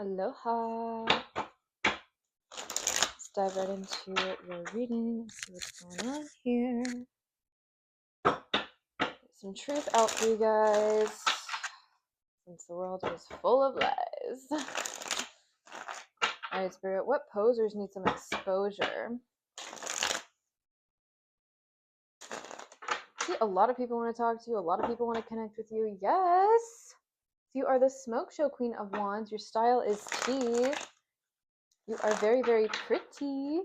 Aloha. Let's dive right into your reading, see what's going on here. Get some truth out for you guys, since the world is full of lies. Alright, Spirit, what posers need some exposure? See, a lot of people want to talk to you, a lot of people want to connect with you. Yes! You are the Smoke Show Queen of Wands. Your style is tea. You are very, very pretty.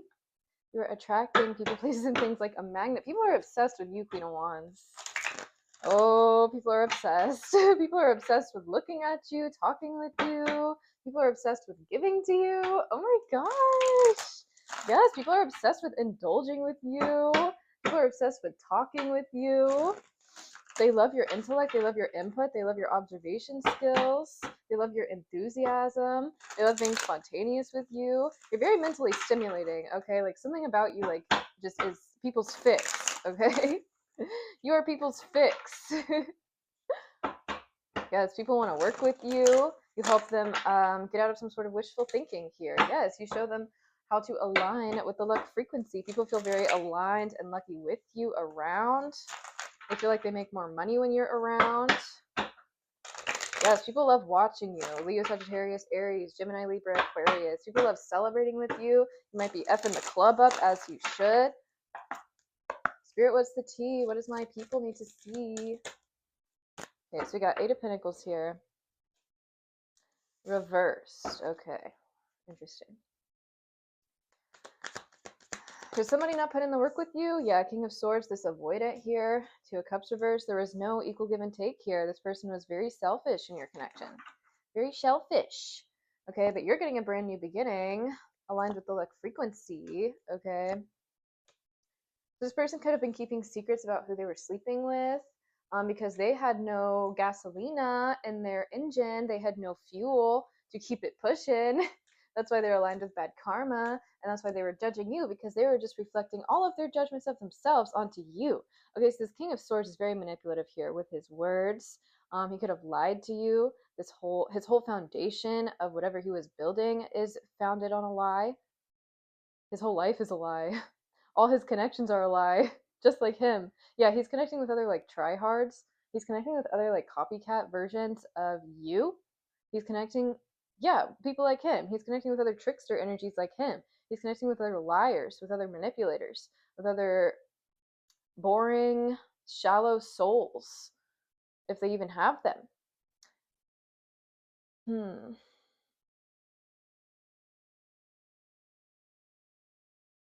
You're attracting people, places, and things like a magnet. People are obsessed with you, Queen of Wands. Oh, people are obsessed. People are obsessed with looking at you, talking with you. People are obsessed with giving to you. Oh my gosh. Yes, people are obsessed with indulging with you. People are obsessed with talking with you. They love your intellect. They love your input. They love your observation skills. They love your enthusiasm. They love being spontaneous with you. You're very mentally stimulating, okay? Like something about you, like, just is people's fix, okay? You are people's fix. Yes, people want to work with you. You help them get out of some sort of wishful thinking here. Yes, you show them how to align with the luck frequency. People feel very aligned and lucky with you around. They feel like they make more money when you're around. Yes, people love watching you. Leo, Sagittarius, Aries, Gemini, Libra, Aquarius. People love celebrating with you. You might be effing the club up as you should. Spirit, what's the tea? What does my people need to see? Okay, so we got 8 of Pentacles here. Reversed. Okay. Interesting. Does somebody not put in the work with you? Yeah, King of Swords, this avoidant here. 2 of Cups reversed. There was no equal give and take here. This person was very selfish in your connection. Very shellfish. Okay, but you're getting a brand new beginning aligned with the luck frequency. Okay. This person could have been keeping secrets about who they were sleeping with because they had no gasolina in their engine. They had no fuel to keep it pushing. That's why they're aligned with bad karma. And that's why they were judging you, because they were just reflecting all of their judgments of themselves onto you. Okay, so this King of Swords is very manipulative here with his words. He could have lied to you. His whole foundation of whatever he was building is founded on a lie. His whole life is a lie. All his connections are a lie, just like him. Yeah, he's connecting with other like tryhards. He's connecting with other like copycat versions of you. He's connecting, yeah, people like him. He's connecting with other trickster energies like him. He's connecting with other liars, with other manipulators, with other boring, shallow souls, if they even have them.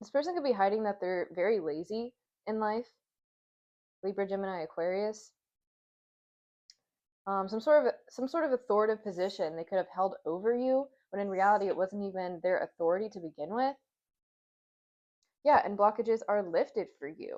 This person could be hiding that they're very lazy in life. Libra, Gemini, Aquarius. Some sort of authoritative position they could have held over you, when in reality it wasn't even their authority to begin with. Yeah, and blockages are lifted for you.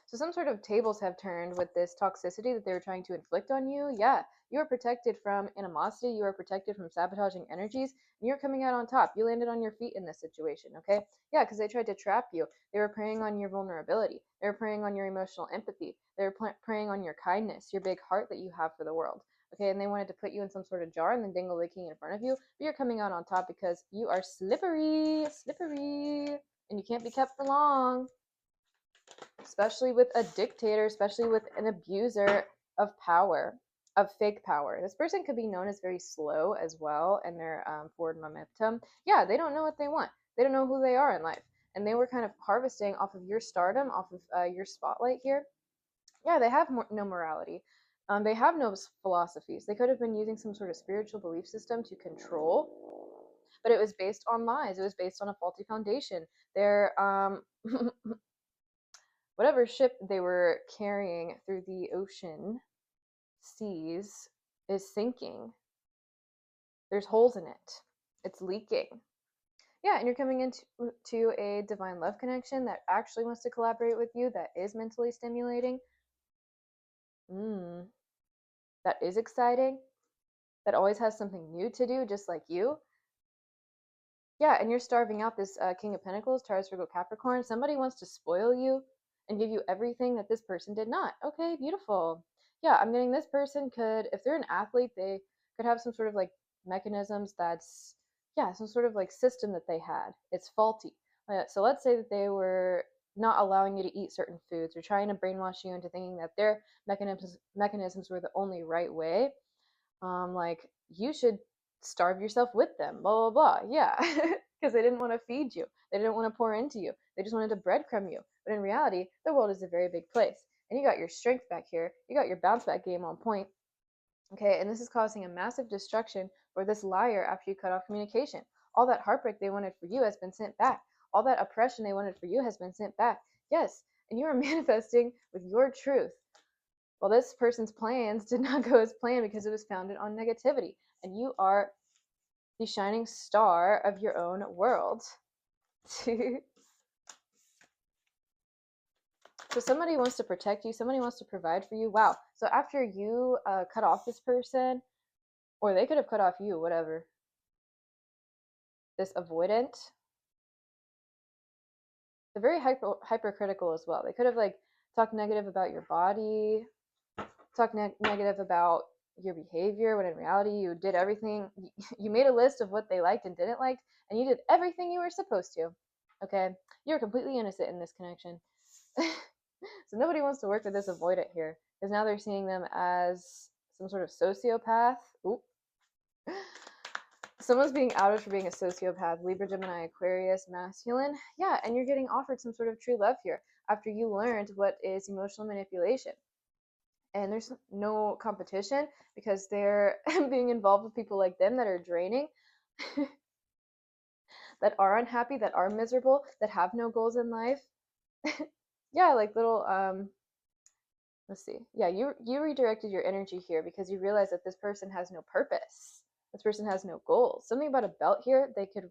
So some sort of tables have turned with this toxicity that they were trying to inflict on you. Yeah, you are protected from animosity. You are protected from sabotaging energies, and you're coming out on top. You landed on your feet in this situation, okay? Yeah, because they tried to trap you. They were preying on your vulnerability. They were preying on your emotional empathy. They were preying on your kindness, your big heart that you have for the world. Okay, and they wanted to put you in some sort of jar and then dangle the king in front of you, but you're coming out on top because you are slippery, and you can't be kept for long. Especially with a dictator, especially with an abuser of power, of fake power. This person could be known as very slow as well in their forward momentum. Yeah, they don't know what they want. They don't know who they are in life. And they were kind of harvesting off of your stardom, off of your spotlight here. Yeah, they have no morality. They have no philosophies. They could have been using some sort of spiritual belief system to control, but it was based on lies. It was based on a faulty foundation. They're whatever ship they were carrying through the ocean seas is sinking. There's holes in it. It's leaking. Yeah, and you're coming into a divine love connection that actually wants to collaborate with you, that is mentally stimulating. That is exciting. That always has something new to do, just like you. Yeah, and you're starving out this King of Pentacles, Taurus, Virgo, Capricorn. Somebody wants to spoil you and give you everything that this person did not. Okay, beautiful. Yeah, I'm getting this person could, if they're an athlete, they could have some sort of like mechanisms that's, yeah, some sort of like system that they had. It's faulty. So let's say that they were not allowing you to eat certain foods or trying to brainwash you into thinking that their mechanisms were the only right way. Like you should starve yourself with them, blah, blah, blah. Yeah, because they didn't want to feed you. They didn't want to pour into you. They just wanted to breadcrumb you. But in reality, the world is a very big place. And you got your strength back here. You got your bounce back game on point. Okay, and this is causing a massive destruction for this liar after you cut off communication. All that heartbreak they wanted for you has been sent back. All that oppression they wanted for you has been sent back. Yes, and you are manifesting with your truth. Well, this person's plans did not go as planned because it was founded on negativity. And you are the shining star of your own world. So somebody wants to protect you. Somebody wants to provide for you. Wow. So after you cut off this person, or they could have cut off you, whatever. This avoidant. They're very hypercritical as well. They could have like talked negative about your body, talked negative about your behavior, when in reality you did everything. You made a list of what they liked and didn't like, and you did everything you were supposed to. Okay? You're completely innocent in this connection. So nobody wants to work with this avoidant here, because now they're seeing them as some sort of sociopath. Oop. Someone's being outed for being a sociopath. Libra, Gemini, Aquarius, masculine. Yeah, and you're getting offered some sort of true love here after you learned what is emotional manipulation. And there's no competition because they're being involved with people like them that are draining, that are unhappy, that are miserable, that have no goals in life. Yeah, like little let's see. Yeah, you redirected your energy here because you realize that this person has no purpose. This person has no goals. Something about a belt here. They could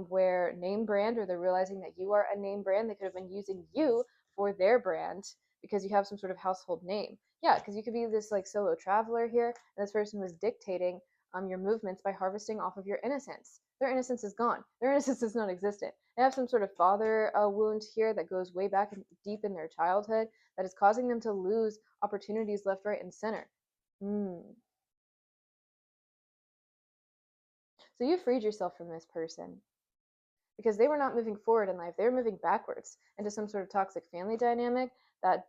wear name brand, or they're realizing that you are a name brand. They could have been using you for their brand because you have some sort of household name. Yeah, because you could be this like solo traveler here, and this person was dictating your movements by harvesting off of your innocence. Their innocence is gone. Their innocence is non-existent. They have some sort of father wound here that goes way back deep in their childhood that is causing them to lose opportunities left, right, and center. So you freed yourself from this person because they were not moving forward in life. They were moving backwards into some sort of toxic family dynamic that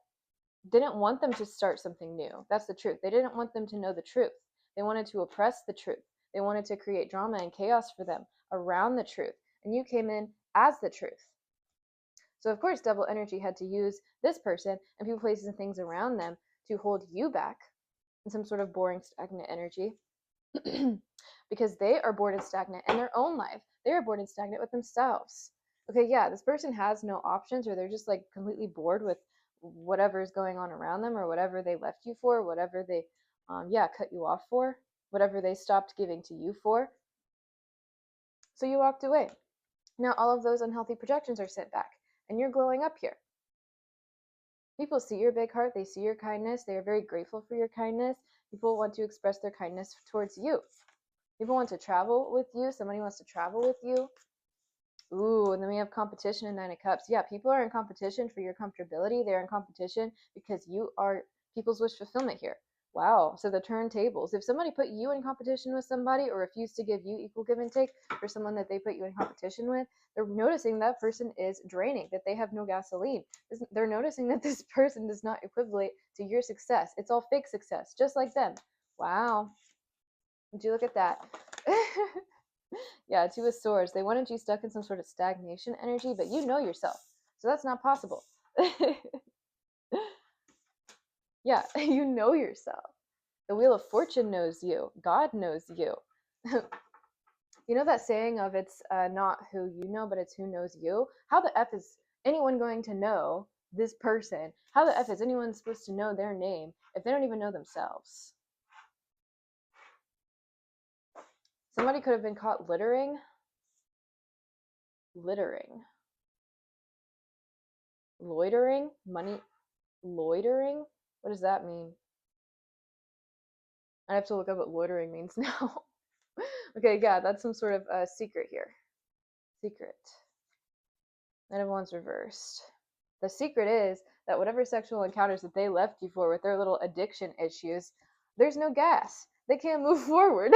didn't want them to start something new. That's the truth. They didn't want them to know the truth. They wanted to oppress the truth. They wanted to create drama and chaos for them around the truth. And you came in as the truth. So of course, double energy had to use this person and people, places, and things around them to hold you back in some sort of boring, stagnant energy. Because they are bored and stagnant in their own life. They are bored and stagnant with themselves. Okay, yeah, this person has no options, or they're just like completely bored with whatever is going on around them, or whatever they left you for, whatever they cut you off for, whatever they stopped giving to you for. So you walked away. Now all of those unhealthy projections are sent back, and you're glowing up here. People see your big heart, they see your kindness, they are very grateful for your kindness. People want to express their kindness towards you. People want to travel with you. Somebody wants to travel with you. Ooh, and then we have competition in Nine of Cups. Yeah, people are in competition for your comfortability. They're in competition because you are people's wish fulfillment here. Wow. So the turntables. If somebody put you in competition with somebody or refused to give you equal give and take for someone that they put you in competition with, they're noticing that person is draining, that they have no gasoline. They're noticing that this person does not equivalent to your success. It's all fake success, just like them. Wow. Would you look at that? Yeah, Two of Swords. They wanted you stuck in some sort of stagnation energy, but you know yourself. So that's not possible. Yeah, you know yourself. The Wheel of Fortune knows you. God knows you. You know that saying of it's not who you know, but it's who knows you? How the F is anyone going to know this person? How the F is anyone supposed to know their name if they don't even know themselves? Somebody could have been caught littering. Loitering. Loitering? What does that mean? I have to look up what loitering means now. Okay, yeah, that's some sort of secret here. Secret. None of Wands reversed. The secret is that whatever sexual encounters that they left you for with their little addiction issues, there's no gas. They can't move forward.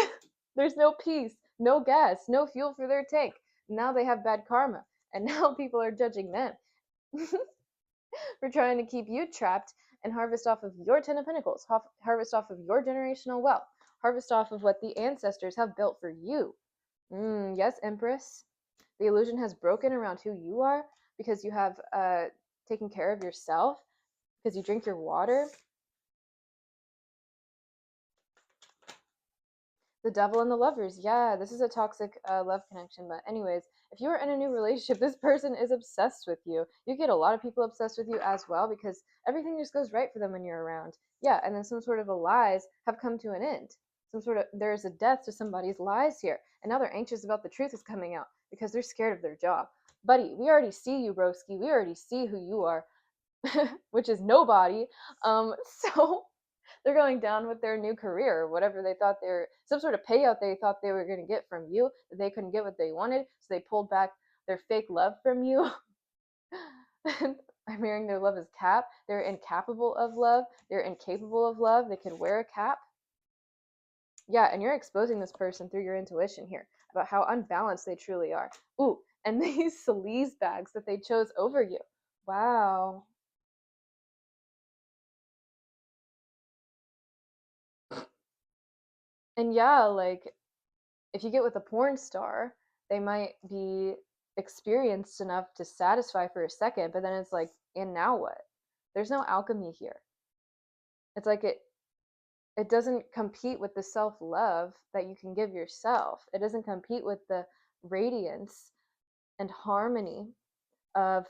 There's no peace, no gas, no fuel for their tank. Now they have bad karma, and now people are judging them for trying to keep you trapped and harvest off of your Ten of Pentacles, harvest off of your generational wealth, harvest off of what the ancestors have built for you. Yes, Empress. The illusion has broken around who you are because you have taken care of yourself, because you drink your water. The Devil and the Lovers. Yeah, this is a toxic love connection. But anyways, if you are in a new relationship, this person is obsessed with you. You get a lot of people obsessed with you as well because everything just goes right for them when you're around. Yeah, and then some sort of lies have come to an end. There's a death to somebody's lies here. And now they're anxious about the truth is coming out because they're scared of their job. Buddy, we already see you, broski. We already see who you are, which is nobody. So they're going down with their new career or whatever they thought some sort of payout they thought they were going to get from you, that they couldn't get what they wanted, so they pulled back their fake love from you. I'm hearing their love is cap. They're incapable of love. They're incapable of love. They could wear a cap. Yeah, and you're exposing this person through your intuition here about how unbalanced they truly are. Ooh, and these sleaze bags that they chose over you. Wow. And yeah, like, if you get with a porn star, they might be experienced enough to satisfy for a second, but then it's like, and now what? There's no alchemy here. It's like it doesn't compete with the self-love that you can give yourself. It doesn't compete with the radiance and harmony of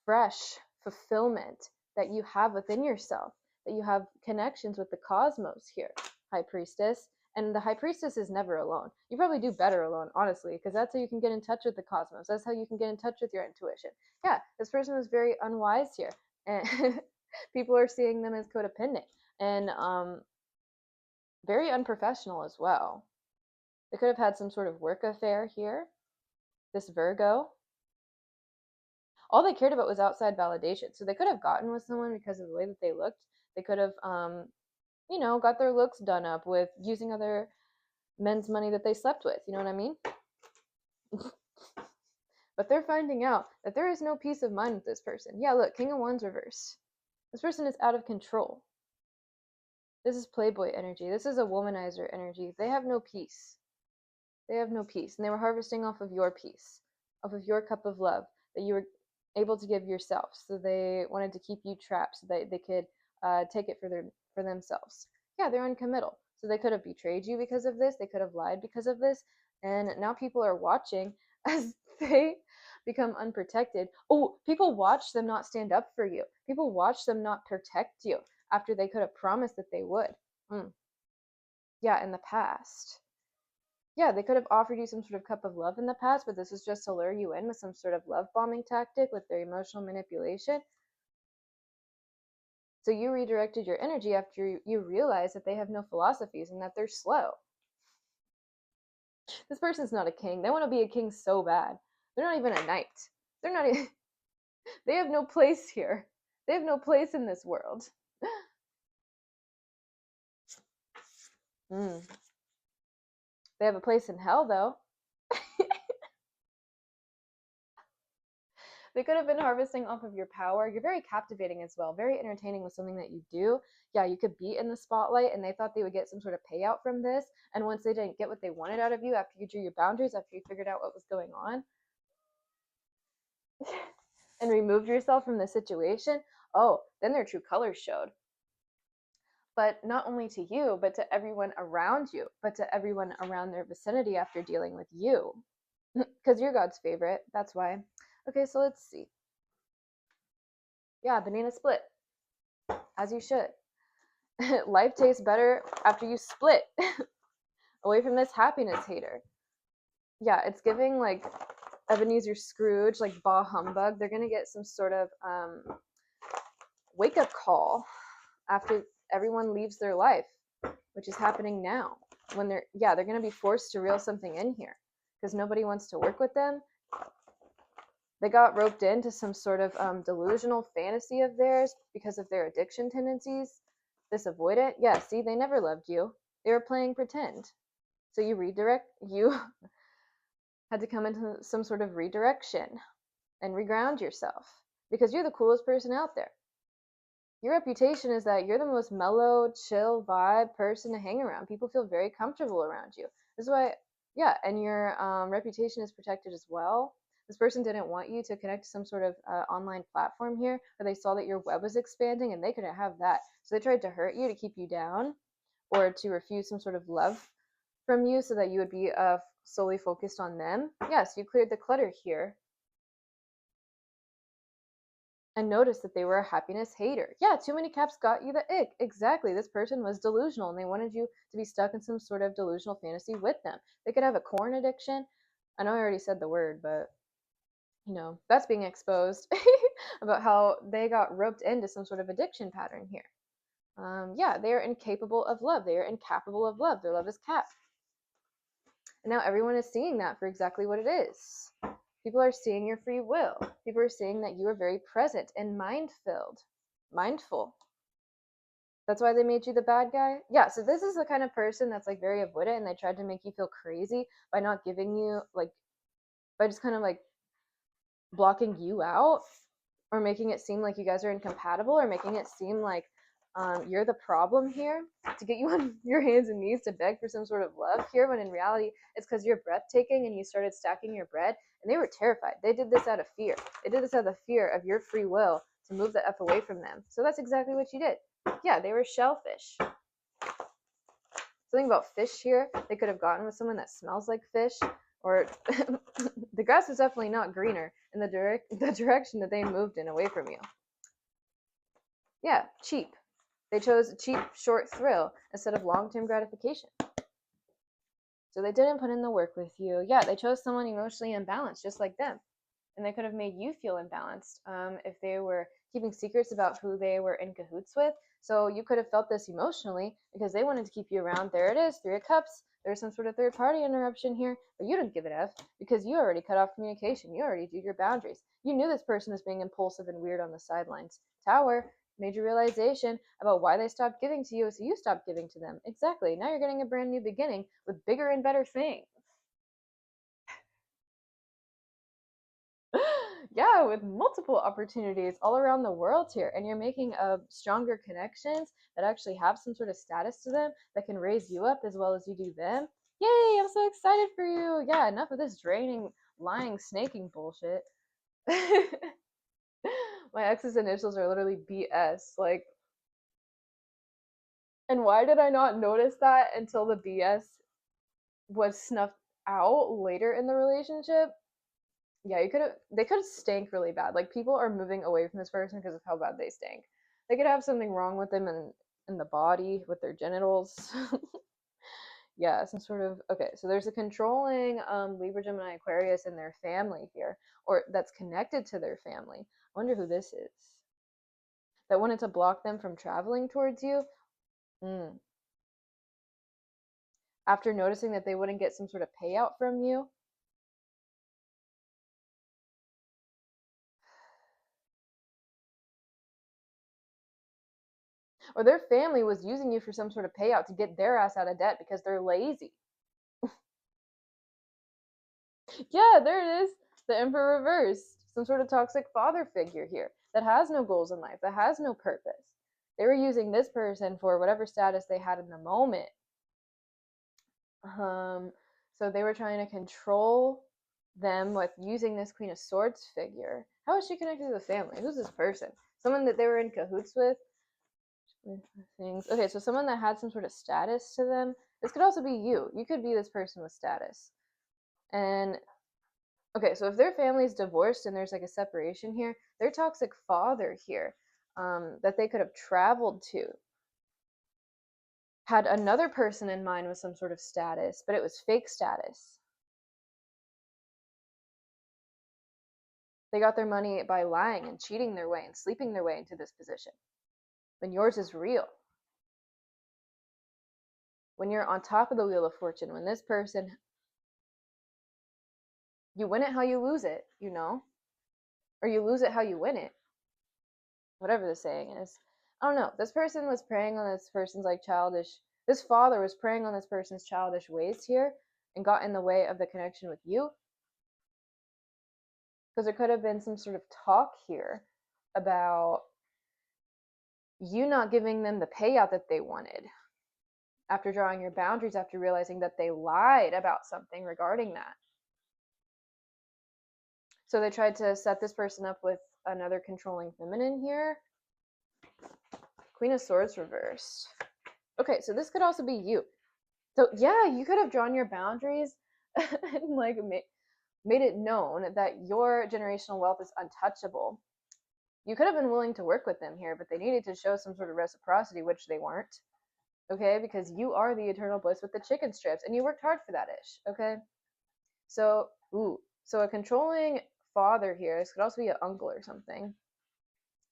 fresh fulfillment that you have within yourself, that you have connections with the cosmos here, High Priestess. And the High Priestess is never alone. You probably do better alone, honestly, because that's how you can get in touch with the cosmos. That's how you can get in touch with your intuition. Yeah, this person was very unwise here. And people are seeing them as codependent and very unprofessional as well. They could have had some sort of work affair here. This Virgo, all they cared about was outside validation. So they could have gotten with someone because of the way that they looked. They could have, got their looks done up with using other men's money that they slept with. You know what I mean? But they're finding out that there is no peace of mind with this person. Yeah, look, King of Wands reverse. This person is out of control. This is Playboy energy. This is a womanizer energy. They have no peace. They have no peace. And they were harvesting off of your peace, off of your cup of love that you were able to give yourself. So they wanted to keep you trapped so that they could take it for themselves. Yeah, they're uncommittal. So they could have betrayed you because of this. They could have lied because of this. And now people are watching as they become unprotected. Oh, people watch them not stand up for you. People watch them not protect you after they could have promised that they would. Yeah, in the past. Yeah, they could have offered you some sort of cup of love in the past, but this is just to lure you in with some sort of love bombing tactic with their emotional manipulation. So you redirected your energy after you realize that they have no philosophies and that they're slow. This person's not a king. They want to be a king so bad. They're not even a knight. They're not even, they have no place here. They have no place in this world. They have a place in hell, though. They could have been harvesting off of your power. You're very captivating as well, very entertaining with something that you do. Yeah, you could be in the spotlight and they thought they would get some sort of payout from this. And once they didn't get what they wanted out of you, after you drew your boundaries, after you figured out what was going on and removed yourself from the situation, oh, then their true colors showed. But not only to you, but to everyone around you, but to everyone around their vicinity after dealing with you. Because you're God's favorite. That's why. Okay, so let's see. Yeah, banana split. As you should. Life tastes better after you split. Away from this happiness hater. Yeah, it's giving like Ebenezer Scrooge, like bah humbug. They're going to get some sort of wake-up call after everyone leaves their life, which is happening now. When they're going to be forced to reel something in here because nobody wants to work with them. They got roped into some sort of delusional fantasy of theirs because of their addiction tendencies. This avoidant, yeah, see, they never loved you. They were playing pretend. So you had to come into some sort of redirection and reground yourself because you're the coolest person out there. Your reputation is that you're the most mellow, chill vibe person to hang around. People feel very comfortable around you. This is why, yeah, and your reputation is protected as well. This person didn't want you to connect to some sort of online platform here, or they saw that your web was expanding and they couldn't have that. So they tried to hurt you to keep you down or to refuse some sort of love from you so that you would be solely focused on them. Yes, you cleared the clutter here and noticed that they were a happiness hater. Yeah, too many caps got you the ick. Exactly. This person was delusional and they wanted you to be stuck in some sort of delusional fantasy with them. They could have a corn addiction. I know I already said the word, but that's being exposed about how they got roped into some sort of addiction pattern here. Yeah, they are incapable of love. They are incapable of love. Their love is capped. And now everyone is seeing that for exactly what it is. People are seeing your free will. People are seeing that you are very present and mindful. That's why they made you the bad guy. Yeah, so this is the kind of person that's like very avoidant and they tried to make you feel crazy by not giving you by just kind of like blocking you out or making it seem like you guys are incompatible or making it seem like you're the problem here to get you on your hands and knees to beg for some sort of love here when in reality it's because you're breathtaking and you started stacking your bread and they were terrified. They did this out of fear. They did this out of the fear of your free will to move the F away from them. So that's exactly what you did. Yeah, they were shellfish. Something about fish here. They could have gotten with someone that smells like fish or the grass was definitely not greener in the direction that they moved in away from you. Yeah, cheap. They chose a cheap, short thrill instead of long-term gratification. So they didn't put in the work with you. Yeah, they chose someone emotionally imbalanced, just like them. And they could have made you feel imbalanced if they were keeping secrets about who they were in cahoots with. So you could have felt this emotionally because they wanted to keep you around. There it is, Three of Cups. There's some sort of third-party interruption here, but you didn't give it F because you already cut off communication. You already did your boundaries. You knew this person was being impulsive and weird on the sidelines. Tower, major realization about why they stopped giving to you, so you stopped giving to them. Exactly. Now you're getting a brand new beginning with bigger and better things. Yeah, with multiple opportunities all around the world here, and you're making stronger connections that actually have some sort of status to them that can raise you up as well as you do them. Yay, I'm so excited for you. Yeah, enough of this draining, lying, snaking bullshit. My ex's initials are literally BS. Like, and why did I not notice that until the BS was snuffed out later in the relationship? Yeah, they could have stank really bad. Like people are moving away from this person because of how bad they stank. They could have something wrong with them in the body, with their genitals. Yeah, some sort of okay, so there's a controlling Libra, Gemini, Aquarius in their family here, or that's connected to their family. I wonder who this is. That wanted to block them from traveling towards you. Mm. After noticing that they wouldn't get some sort of payout from you. Or their family was using you for some sort of payout to get their ass out of debt because they're lazy. Yeah, there it is. The Emperor reversed. Some sort of toxic father figure here that has no goals in life, that has no purpose. They were using this person for whatever status they had in the moment. So they were trying to control them with using this Queen of Swords figure. How is she connected to the family? Who's this person? Someone that they were in cahoots with? Things. Okay, so someone that had some sort of status to them. This could also be you. You could be this person with status. And okay, so if their family's divorced and there's like a separation here, their toxic father here that they could have traveled to had another person in mind with some sort of status, but it was fake status. They got their money by lying and cheating their way and sleeping their way into this position. When yours is real. When you're on top of the wheel of fortune, when this person, you win it how you lose it, or you lose it how you win it. Whatever the saying is. I don't know. This person was preying on this person's like childish This father was preying on this person's childish ways here and got in the way of the connection with you. Because there could have been some sort of talk here about you not giving them the payout that they wanted after drawing your boundaries, after realizing that they lied about something regarding that. So they tried to set this person up with another controlling feminine here. Queen of Swords reversed. Okay, so this could also be you. So yeah, you could have drawn your boundaries and like made it known that your generational wealth is untouchable. You could have been willing to work with them here, but they needed to show some sort of reciprocity, which they weren't. Okay, because you are the eternal bliss with the chicken strips, and you worked hard for that ish. Okay, so so a controlling father here. This could also be an uncle or something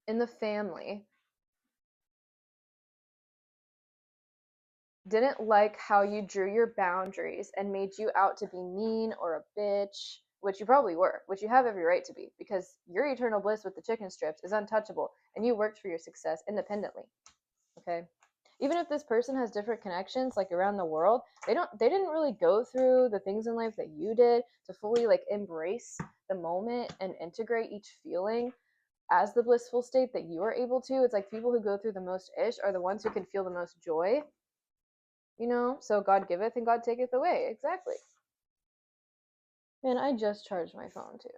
in the family. Didn't like how you drew your boundaries and made you out to be mean or a bitch, which you probably were, which you have every right to be, because your eternal bliss with the chicken strips is untouchable and you worked for your success independently. Okay, even if this person has different connections like around the world, they didn't really go through the things in life that you did to fully like embrace the moment and integrate each feeling as the blissful state that you are able to. It's like people who go through the most ish are the ones who can feel the most joy, you know? So God giveth and God taketh away. Exactly. Man, I just charged my phone too.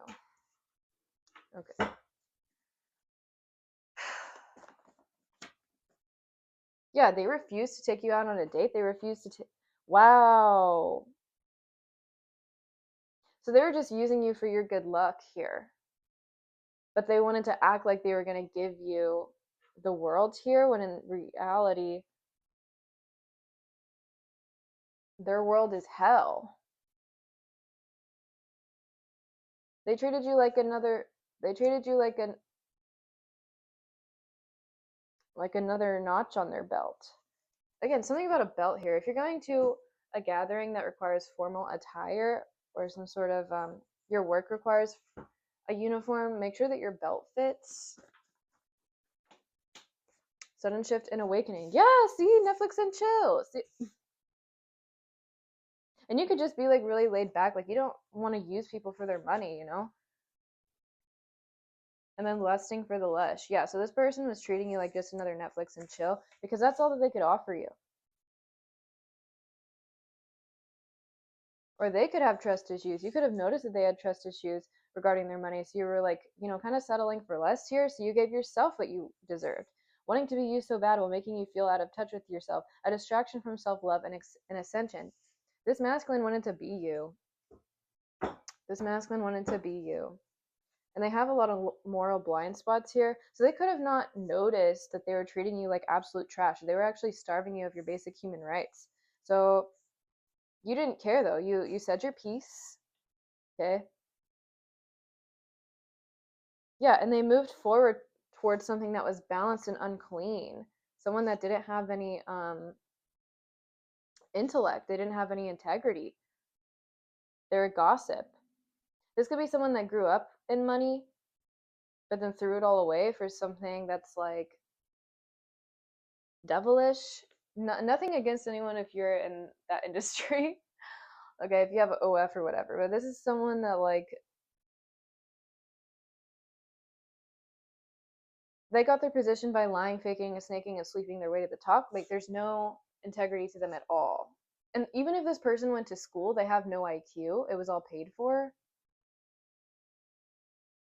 Okay. Yeah, they refused to take you out on a date. They refused to take. Wow. So they were just using you for your good luck here. But they wanted to act like they were going to give you the world here, when in reality, their world is hell. They treated you like another. They treated you like another notch on their belt. Again, something about a belt here. If you're going to a gathering that requires formal attire or some sort of your work requires a uniform, make sure that your belt fits. Sudden shift and awakening. Yeah, see, Netflix and chill. See? And you could just be like really laid back, like you don't want to use people for their money, you know? And then lusting for the lush. Yeah, so this person was treating you like just another Netflix and chill because that's all that they could offer you. Or they could have trust issues. You could have noticed that they had trust issues regarding their money. So you were like, kind of settling for less here. So you gave yourself what you deserved. Wanting to be you so bad while making you feel out of touch with yourself, a distraction from self love and ascension. This masculine wanted to be you. This masculine wanted to be you. And they have a lot of moral blind spots here. So they could have not noticed that they were treating you like absolute trash. They were actually starving you of your basic human rights. So you didn't care though. You said your piece. Okay. Yeah, and they moved forward towards something that was balanced and unclean. Someone that didn't have any intellect. They didn't have any integrity. They're a gossip. This could be someone that grew up in money, but then threw it all away for something that's like devilish. Nothing against anyone if you're in that industry. Okay, if you have OF or whatever, but this is someone that like they got their position by lying, faking, and snaking, and sleeping their way to the top. Like there's no integrity to them at all. And even if this person went to school, they have no IQ. It was all paid for.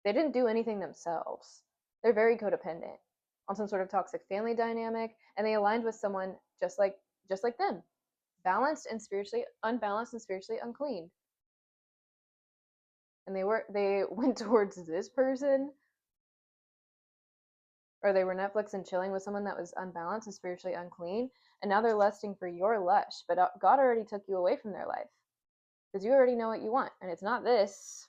They didn't do anything themselves. They're very codependent on some sort of toxic family dynamic, and they aligned with someone just like them, balanced and spiritually unbalanced and spiritually unclean. And they went towards this person, or they were Netflix and chilling with someone that was unbalanced and spiritually unclean, and now they're lusting for your lush, but God already took you away from their life because you already know what you want, and it's not this.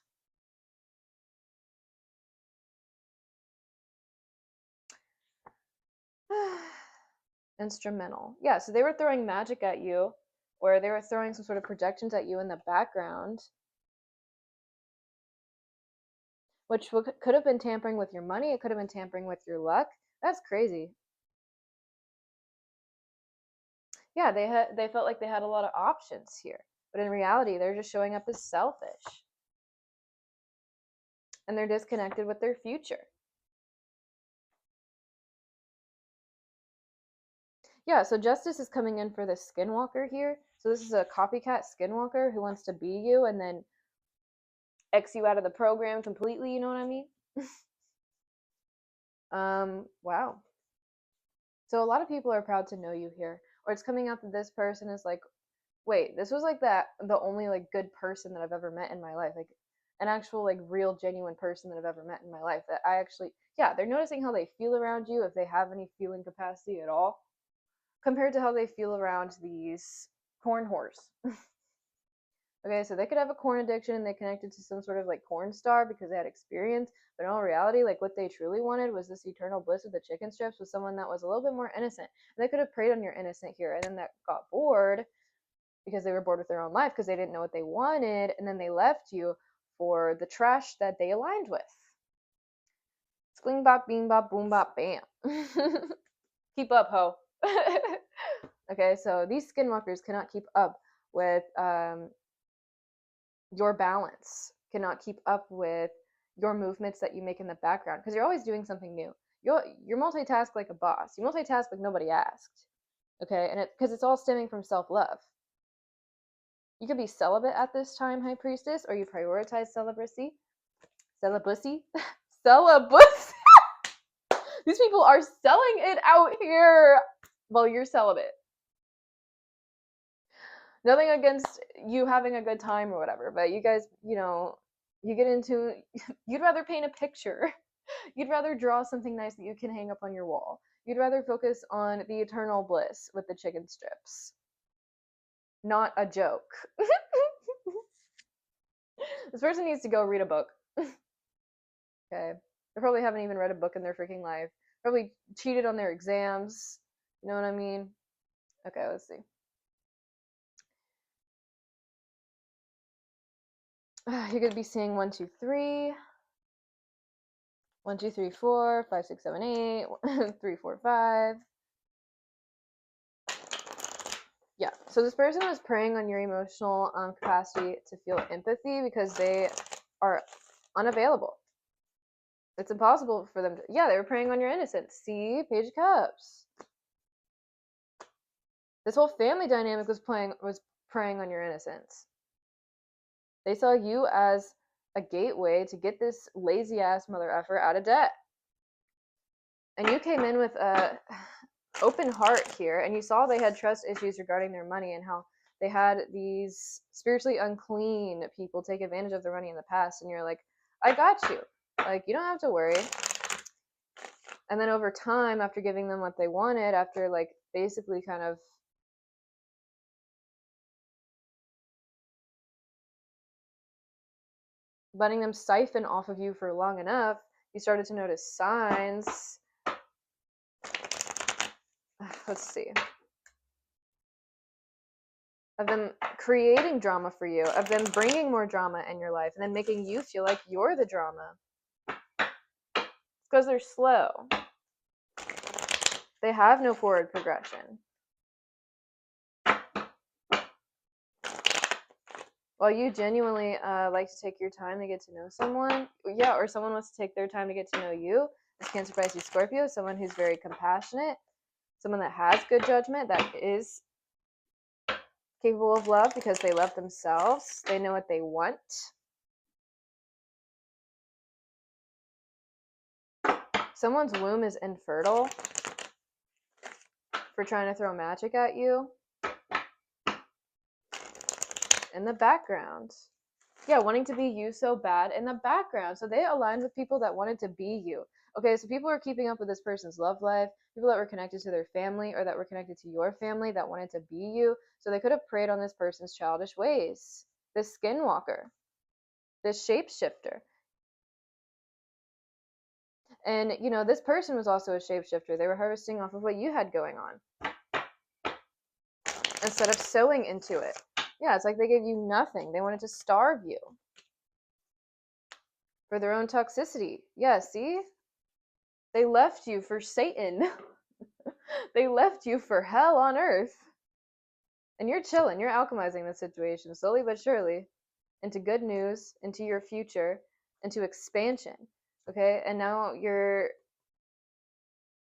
Instrumental. Yeah, so they were throwing magic at you, or they were throwing some sort of projections at you in the background, which could have been tampering with your money. It could have been tampering with your luck. That's crazy. Yeah, they felt like they had a lot of options here. But in reality, they're just showing up as selfish. And they're disconnected with their future. Yeah, so Justice is coming in for the Skinwalker here. So this is a copycat Skinwalker who wants to be you and then X you out of the program completely, you know what I mean? Wow. So a lot of people are proud to know you here. Or it's coming out that this person is like, wait, this was like the only like good person that I've ever met in my life. Like an actual like real genuine person that I've ever met in my life that I actually, yeah, they're noticing how they feel around you if they have any feeling capacity at all compared to how they feel around these corn whores. Okay, so they could have a corn addiction and they connected to some sort of like corn star because they had experience, but in all reality, like what they truly wanted was this eternal bliss with the chicken strips with someone that was a little bit more innocent. And they could have preyed on your innocent here, and then that got bored because they were bored with their own life because they didn't know what they wanted, and then they left you for the trash that they aligned with. Skling bop, bean bop, boom bop, bam. Keep up, ho. Okay, so these skinwalkers cannot keep up with your balance, cannot keep up with your movements that you make in the background because you're always doing something new. You're multitask like a boss. You multitask like nobody asked. Okay, and because it's all stemming from self-love. You could be celibate at this time, High Priestess, or you prioritize celibacy. Celibacy? Celibacy! These people are selling it out here while you're celibate. Nothing against you having a good time or whatever, but you guys, you get into, you'd rather paint a picture. You'd rather draw something nice that you can hang up on your wall. You'd rather focus on the eternal bliss with the chicken strips. Not a joke. This person needs to go read a book. Okay. They probably haven't even read a book in their freaking life. Probably cheated on their exams. You know what I mean? Okay, let's see. You could be seeing 1, 2, 3. 1, 2, 3, 4, 5, 6, 7, 8. 3, 4, 5. Yeah. So this person was preying on your emotional capacity to feel empathy because they are unavailable. It's impossible for them to. Yeah, they were preying on your innocence. See, Page of Cups. This whole family dynamic was preying on your innocence. They saw you as a gateway to get this lazy ass mother effer out of debt. And you came in with a open heart here, and you saw they had trust issues regarding their money and how they had these spiritually unclean people take advantage of their money in the past, and you're like, I got you. Like, you don't have to worry. And then over time, after giving them what they wanted, after like basically kind of letting them siphon off of you for long enough, you started to notice signs. Let's see. Of them creating drama for you, of them bringing more drama in your life, and then making you feel like you're the drama. It's because they're slow. They have no forward progression. While you genuinely like to take your time to get to know someone, yeah, or someone wants to take their time to get to know you, this Cancer, Pisces, Scorpio, someone who's very compassionate, someone that has good judgment, that is capable of love because they love themselves, they know what they want. Someone's womb is infertile for trying to throw magic at you. In the background. Yeah, wanting to be you so bad in the background. So they aligned with people that wanted to be you. Okay, so people are keeping up with this person's love life, people that were connected to their family or that were connected to your family that wanted to be you. So they could have preyed on this person's childish ways. This skinwalker, this shapeshifter. And, this person was also a shapeshifter. They were harvesting off of what you had going on instead of sowing into it. Yeah, it's like they gave you nothing. They wanted to starve you for their own toxicity. Yeah, see? They left you for Satan. They left you for hell on earth. And you're chilling, you're alchemizing the situation slowly but surely into good news, into your future, into expansion. Okay? And now you're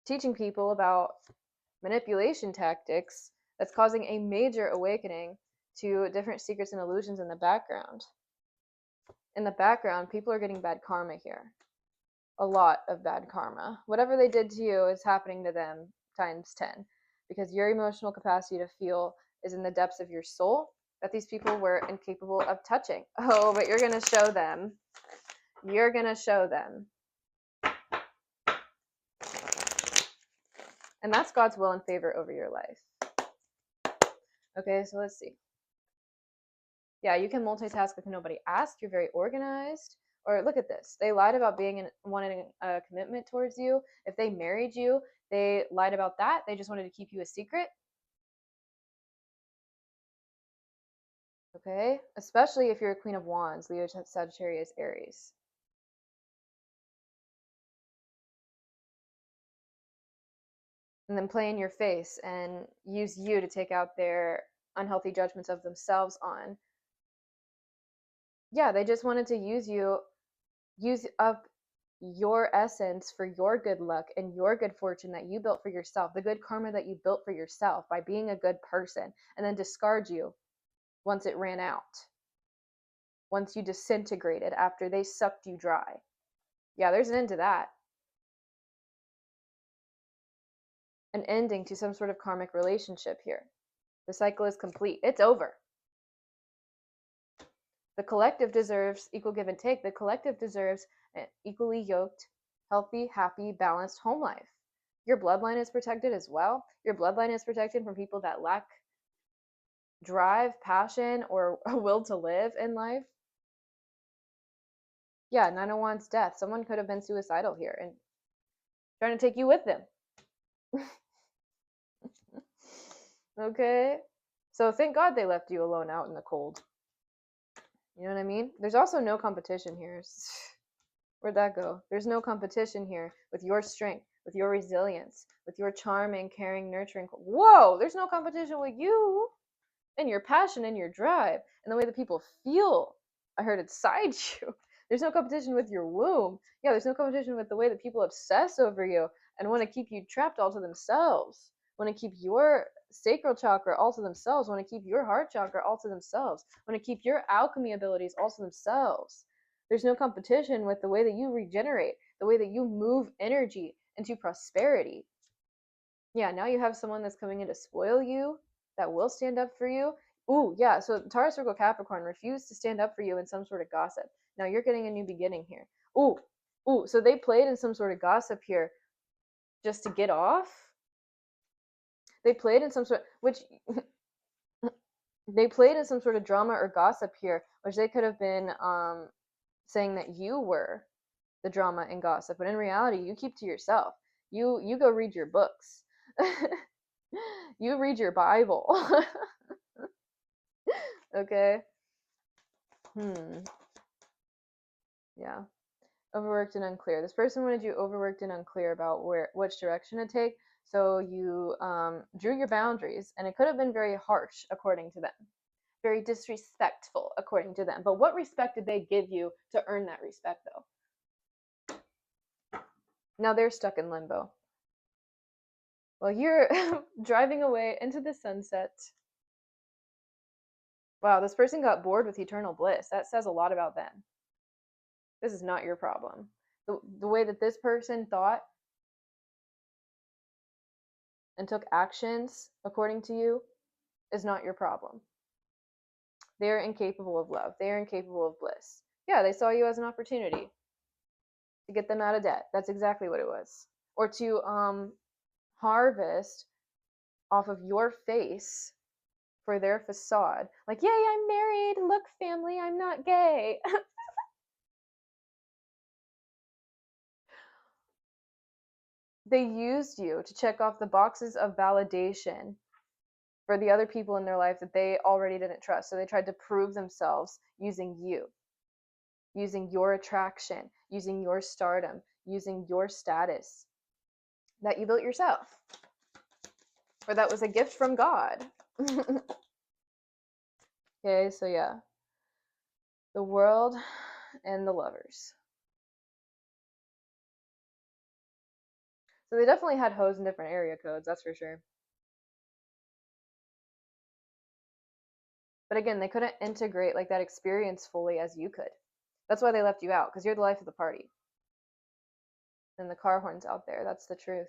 teaching people about manipulation tactics that's causing a major awakening to different secrets and illusions in the background. In the background, people are getting bad karma here. A lot of bad karma. Whatever they did to you is happening to them times 10, because your emotional capacity to feel is in the depths of your soul that these people were incapable of touching. Oh, but you're going to show them. You're going to show them. And that's God's will and favor over your life. Okay, so let's see. Yeah, you can multitask if nobody asked. You're very organized. Or look at this. They lied about wanting a commitment towards you. If they married you, they lied about that. They just wanted to keep you a secret. Okay? Especially if you're a Queen of Wands, Leo, Sagittarius, Aries. And then play in your face and use you to take out their unhealthy judgments of themselves on. Yeah, they just wanted to use up your essence for your good luck and your good fortune that you built for yourself, the good karma that you built for yourself by being a good person, and then discard you once it ran out, once you disintegrated after they sucked you dry. Yeah, there's an end to that. An ending to some sort of karmic relationship here. The cycle is complete. It's over. The collective deserves equal give and take. The collective deserves an equally yoked, healthy, happy, balanced home life. Your bloodline is protected as well. Your bloodline is protected from people that lack drive, passion, or a will to live in life. Yeah, Nine of Wands death. Someone could have been suicidal here and trying to take you with them. Okay? So thank God they left you alone out in the cold. You know what I mean? There's also no competition here. Where'd that go? There's no competition here with your strength, with your resilience, with your charming, caring, nurturing. Whoa! There's no competition with you and your passion and your drive and the way that people feel. I heard inside you. There's no competition with your womb. Yeah, there's no competition with the way that people obsess over you and want to keep you trapped all to themselves. Want to keep your sacral chakra all to themselves. Want to keep your heart chakra all to themselves. Want to keep your alchemy abilities all to themselves. There's no competition with the way that you regenerate, the way that you move energy into prosperity. Yeah, now you have someone that's coming in to spoil you, that will stand up for you. Ooh, yeah, so Taurus Virgo Capricorn refused to stand up for you in some sort of gossip. Now you're getting a new beginning here. Ooh, so they played in some sort of gossip here just to get off. They played in some sort, which they played in some sort of drama or gossip here, which they could have been saying that you were the drama and gossip, but in reality, you keep to yourself. You go read your books. You read your Bible. Okay. Yeah. Overworked and unclear. This person wanted you overworked and unclear about which direction to take. So you drew your boundaries, and it could have been very harsh according to them, very disrespectful according to them. But what respect did they give you to earn that respect, though? Now they're stuck in limbo. Well, you're driving away into the sunset. Wow, this person got bored with eternal bliss. That says a lot about them. This is not your problem. The way that this person thought and took actions according to you is not your problem. They are incapable of love. They are incapable of bliss. Yeah, they saw you as an opportunity to get them out of debt. That's exactly what it was. Or to harvest off of your face for their facade. Like, yay, I'm married. Look, family, I'm not gay. They used you to check off the boxes of validation for the other people in their life that they already didn't trust. So they tried to prove themselves using you, using your attraction, using your stardom, using your status that you built yourself, or that was a gift from God. Okay, so yeah, the world and the lovers. So they definitely had hoes in different area codes, that's for sure. But again, they couldn't integrate like that experience fully as you could. That's why they left you out, because you're the life of the party. And the car horns out there, that's the truth.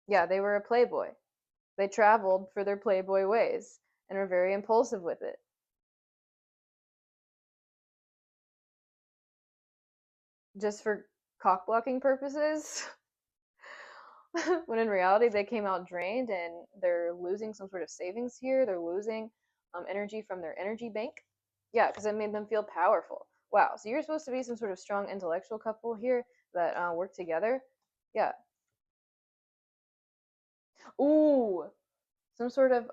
Yeah, they were a playboy. They traveled for their playboy ways and were very impulsive with it. Just for cock blocking purposes. When in reality they came out drained and they're losing some sort of savings here. They're losing energy from their energy bank. Yeah, because it made them feel powerful. Wow, so you're supposed to be some sort of strong intellectual couple here that work together. Yeah. Ooh, some sort of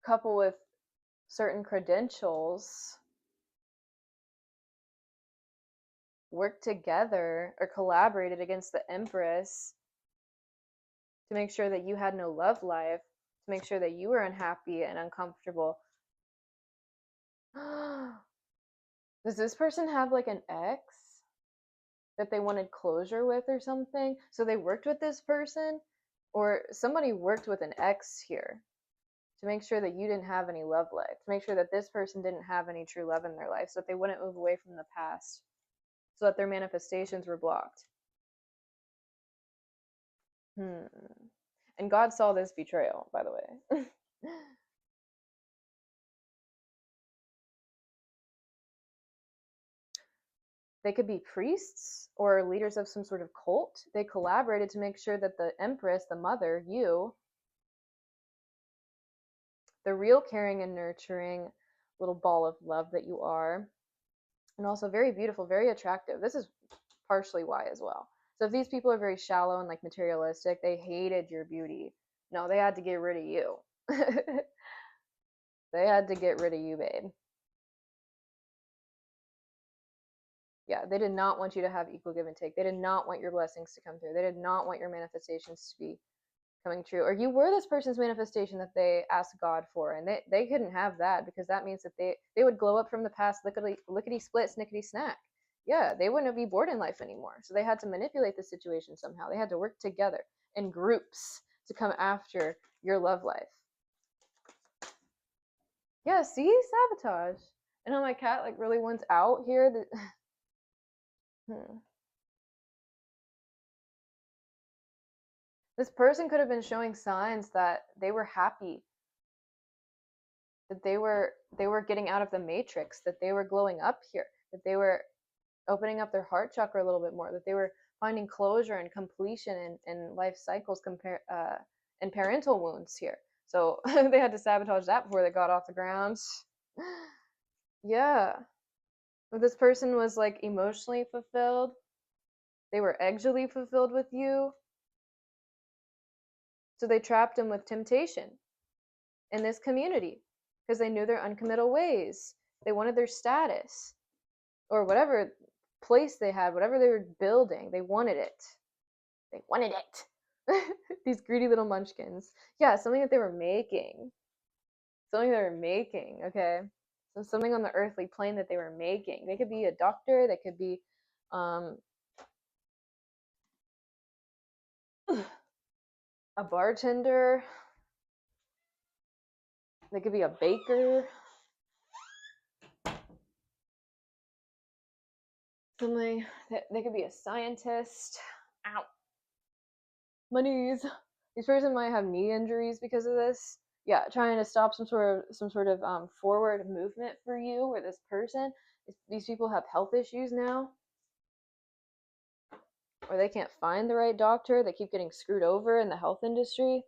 couple with certain credentials worked together or collaborated against the Empress to make sure that you had no love life, to make sure that you were unhappy and uncomfortable. Does this person have like an ex that they wanted closure with or something? So they worked with this person, or somebody worked with an ex here to make sure that you didn't have any love life, to make sure that this person didn't have any true love in their life, so that they wouldn't move away from the past, so that their manifestations were blocked. And God saw this betrayal, by the way. They could be priests or leaders of some sort of cult. They collaborated to make sure that the Empress, the mother, you, the real caring and nurturing little ball of love that you are, and also very beautiful, very attractive. This is partially why as well. So if these people are very shallow and like materialistic, they hated your beauty. No, they had to get rid of you. They had to get rid of you, babe. Yeah, they did not want you to have equal give and take. They did not want your blessings to come through. They did not want your manifestations to be coming true. Or you were this person's manifestation that they asked God for, and they couldn't have that, because that means that they would glow up from the past lickety split, snickety snack. Yeah, they wouldn't be bored in life anymore. So they had to manipulate the situation somehow. They had to work together in groups to come after your love life. Yeah, see, sabotage. And how my cat like really wants out here. This person could have been showing signs that they were happy, that they were getting out of the matrix, that they were glowing up here, that they were opening up their heart chakra a little bit more, that they were finding closure and completion in life cycles and parental wounds here. So they had to sabotage that before they got off the ground. Yeah. But this person was like emotionally fulfilled. They were eggshelly fulfilled with you. So they trapped him with temptation in this community because they knew their uncommittal ways. They wanted their status or whatever place they had, whatever they were building. They wanted it. They wanted it. These greedy little munchkins. Yeah, something that they were making. Something they were making, okay? So something on the earthly plane that they were making. They could be a doctor, they could be a bartender, they could be a baker, something that they could be a scientist. Ow. My knees. This person might have knee injuries because of this. Yeah, trying to stop some sort of forward movement for you or this person. These people have health issues now, or they can't find the right doctor. They keep getting screwed over in the health industry.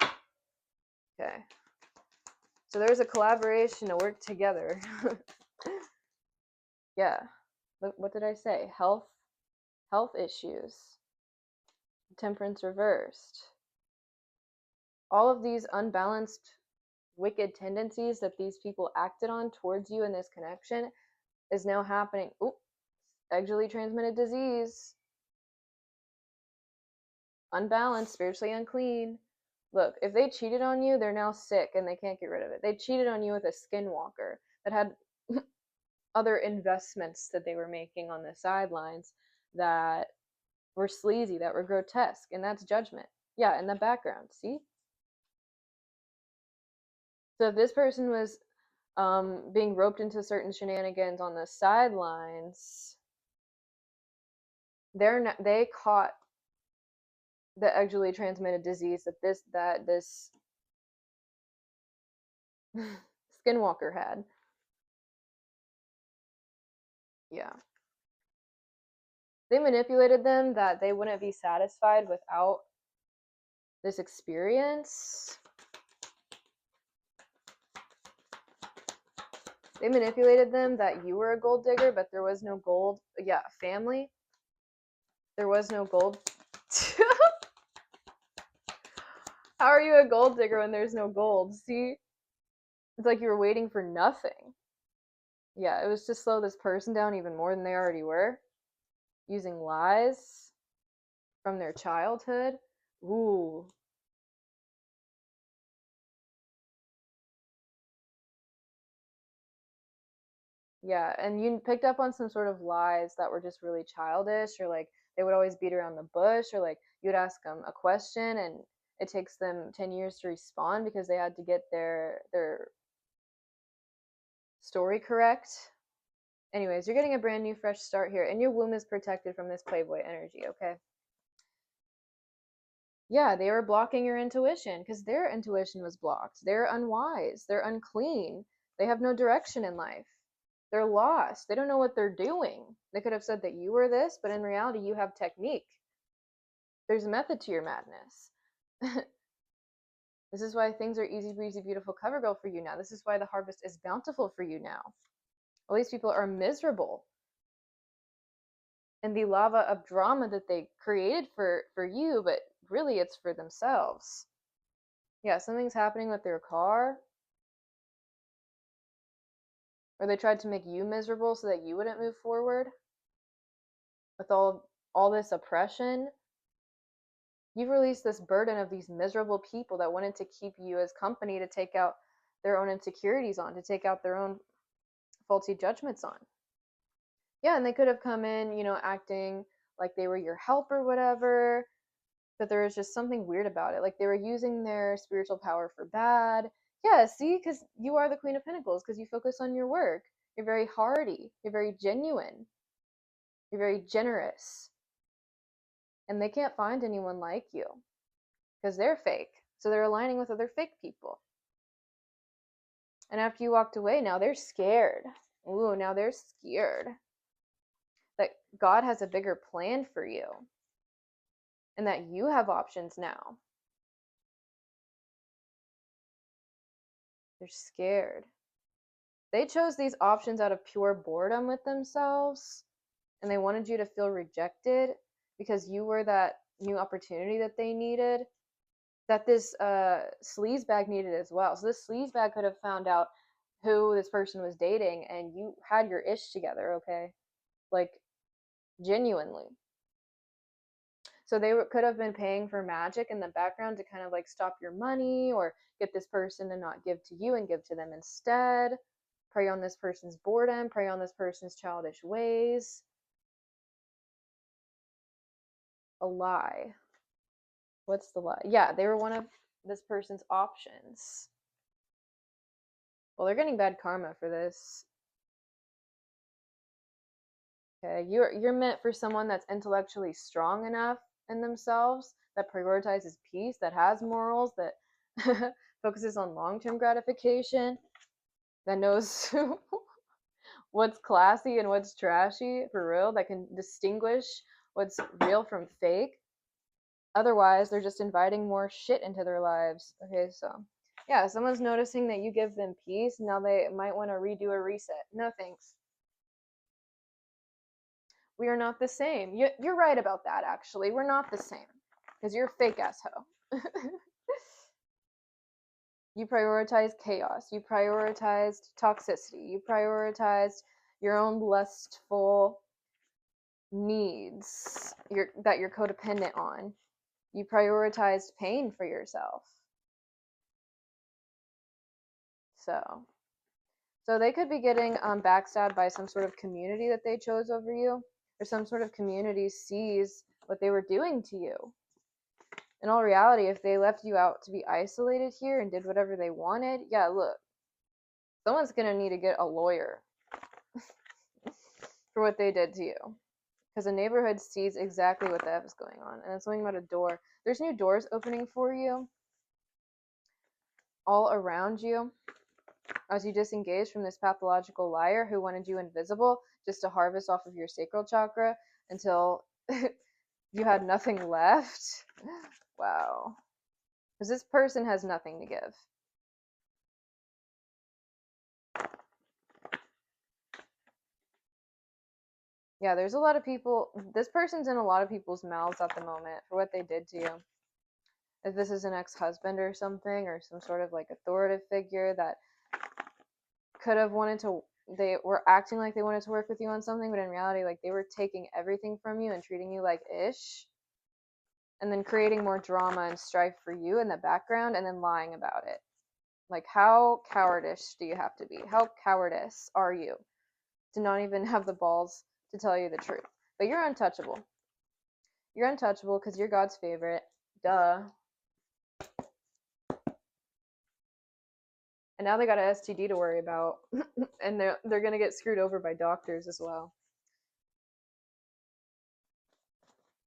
Okay. So there's a collaboration to work together. Yeah. What did I say? Health issues. Temperance reversed. All of these unbalanced wicked tendencies that these people acted on towards you in this connection is now happening. Ooh, sexually transmitted disease. Unbalanced, spiritually unclean. Look, if they cheated on you, they're now sick and they can't get rid of it. They cheated on you with a skinwalker that had other investments that they were making on the sidelines that were sleazy, that were grotesque, and that's judgment. Yeah, in the background, see? So if this person was being roped into certain shenanigans on the sidelines, they caught the sexually transmitted disease that this skinwalker had. Yeah. They manipulated them that they wouldn't be satisfied without this experience. They manipulated them that you were a gold digger, but there was no gold. Yeah, family. There was no gold. How are you a gold digger when there's no gold? See? It's like you were waiting for nothing. Yeah, it was to slow this person down even more than they already were. Using lies from their childhood. Ooh. Yeah, and you picked up on some sort of lies that were just really childish, or like they would always beat around the bush, or like you'd ask them a question and it takes them 10 years to respond because they had to get their story correct. Anyways, you're getting a brand new fresh start here, and your womb is protected from this playboy energy, okay? Yeah, they were blocking your intuition because their intuition was blocked. They're unwise, they're unclean, they have no direction in life. They're lost. They don't know what they're doing. They could have said that you were this, but in reality, you have technique. There's a method to your madness. This is why things are easy breezy, beautiful cover girl for you now. This is why the harvest is bountiful for you now. All these people are miserable in the lava of drama that they created for you, but really it's for themselves. Yeah, something's happening with their car. Or they tried to make you miserable so that you wouldn't move forward with all this oppression. You've released this burden of these miserable people that wanted to keep you as company to take out their own insecurities on, to take out their own faulty judgments on. Yeah, and they could have come in, acting like they were your help or whatever, but there was just something weird about it. Like they were using their spiritual power for bad. Yeah, see, because you are the Queen of Pentacles, because you focus on your work. You're very hearty. You're very genuine. You're very generous. And they can't find anyone like you because they're fake. So they're aligning with other fake people. And after you walked away, now they're scared. Ooh, now they're scared that God has a bigger plan for you and that you have options now. They're scared. They chose these options out of pure boredom with themselves, and they wanted you to feel rejected because you were that new opportunity that they needed, that this sleazebag needed as well. So this sleazebag could have found out who this person was dating, and you had your ish together, okay? Like, genuinely. So they could have been paying for magic in the background to kind of like stop your money or get this person to not give to you and give to them instead. Prey on this person's boredom, prey on this person's childish ways. A lie. What's the lie? Yeah, they were one of this person's options. Well, they're getting bad karma for this. Okay, you're meant for someone that's intellectually strong enough in themselves, that prioritizes peace, that has morals, that focuses on long-term gratification, that knows what's classy and what's trashy for real, that can distinguish what's real from fake. Otherwise, they're just inviting more shit into their lives. Okay, so yeah, someone's noticing that you give them peace. Now they might want to redo a reset. No thanks. We are not the same. You're right about that, actually. We're not the same. Because you're a fake ass hoe. You prioritized chaos. You prioritized toxicity. You prioritized your own lustful needs that you're codependent on. You prioritized pain for yourself. So they could be getting backstabbed by some sort of community that they chose over you, or some sort of community sees what they were doing to you. In all reality, if they left you out to be isolated here and did whatever they wanted, yeah, look, someone's gonna need to get a lawyer for what they did to you. Because the neighborhood sees exactly what the F is going on. And it's something about a door. There's new doors opening for you all around you as you disengage from this pathological liar who wanted you invisible just to harvest off of your sacral chakra until you had nothing left. Wow. Because this person has nothing to give. Yeah, there's a lot of people. This person's in a lot of people's mouths at the moment for what they did to you. If this is an ex-husband or something, or some sort of like authoritative figure that could have wanted to, they were acting like they wanted to work with you on something, but in reality, like they were taking everything from you and treating you like ish, and then creating more drama and strife for you in the background, and then lying about it. Like, how cowardish do you have to be? How cowardice are you to not even have the balls to tell you the truth? But you're untouchable. You're untouchable because you're God's favorite. Duh. And now they got an STD to worry about, and they're gonna get screwed over by doctors as well.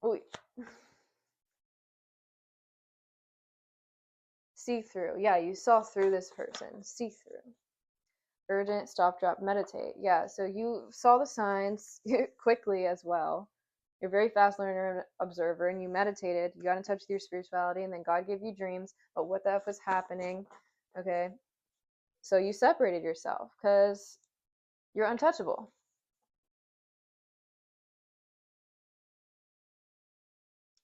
Ooh. See through. Yeah, you saw through this person. See through. Urgent, stop, drop, meditate. Yeah, so you saw the signs quickly as well. You're a very fast learner and observer, and you meditated. You got in touch with your spirituality, and then God gave you dreams about what the F was happening. Okay, so you separated yourself because you're untouchable.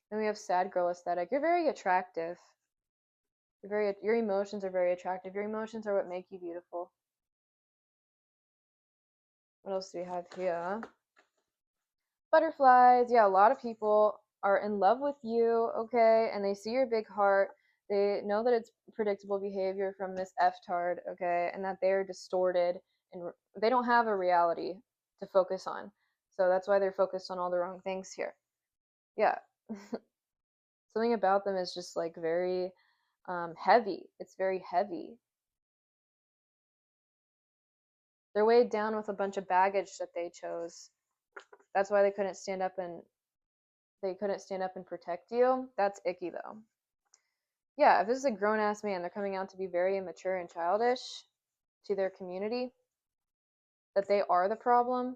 Then we have sad girl aesthetic. You're very attractive. Your emotions are very attractive. Your emotions are what make you beautiful. What else do we have here? Butterflies. Yeah, a lot of people are in love with you, okay, and they see your big heart. They know that it's predictable behavior from this F-tard, okay, and that they're distorted and they don't have a reality to focus on. So that's why they're focused on all the wrong things here. Yeah. Something about them is just like very heavy. It's very heavy. They're weighed down with a bunch of baggage that they chose. That's why they couldn't stand up and protect you. That's icky though. Yeah, if this is a grown ass man, they're coming out to be very immature and childish to their community, that they are the problem.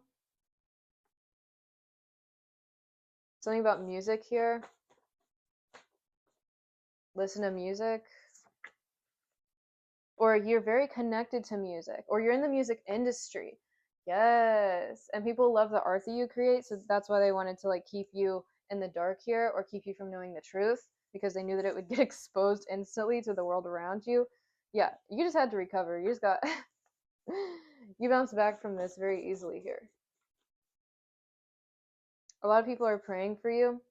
Something about music here. Listen to music. Or you're very connected to music, or you're in the music industry. Yes. And people love the art that you create, so that's why they wanted to like keep you in the dark here or keep you from knowing the truth, because they knew that it would get exposed instantly to the world around you. Yeah, you just had to recover. You just got you bounced back from this very easily here. A lot of people are praying for you,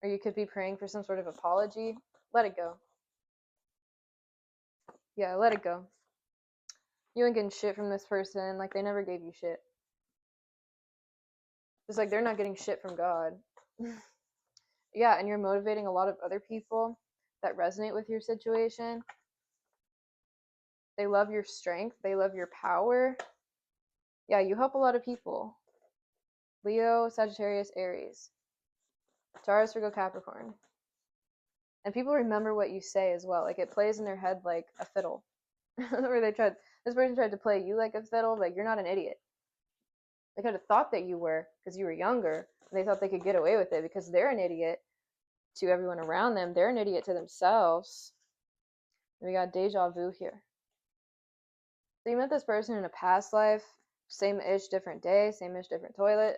or you could be praying for some sort of apology. Let it go. Yeah, let it go. You ain't getting shit from this person. Like, they never gave you shit. Just like they're not getting shit from God. Yeah, and you're motivating a lot of other people that resonate with your situation. They love your strength. They love your power. Yeah, you help a lot of people. Leo, Sagittarius, Aries. Taurus, Virgo, Capricorn. And people remember what you say as well. Like, it plays in their head like a fiddle. Where this person tried to play you like a fiddle, but you're not an idiot. They could have thought that you were because you were younger, and they thought they could get away with it because they're an idiot to everyone around them. They're an idiot to themselves. We got deja vu here. So you met this person in a past life, same-ish, different day, same-ish, different toilet.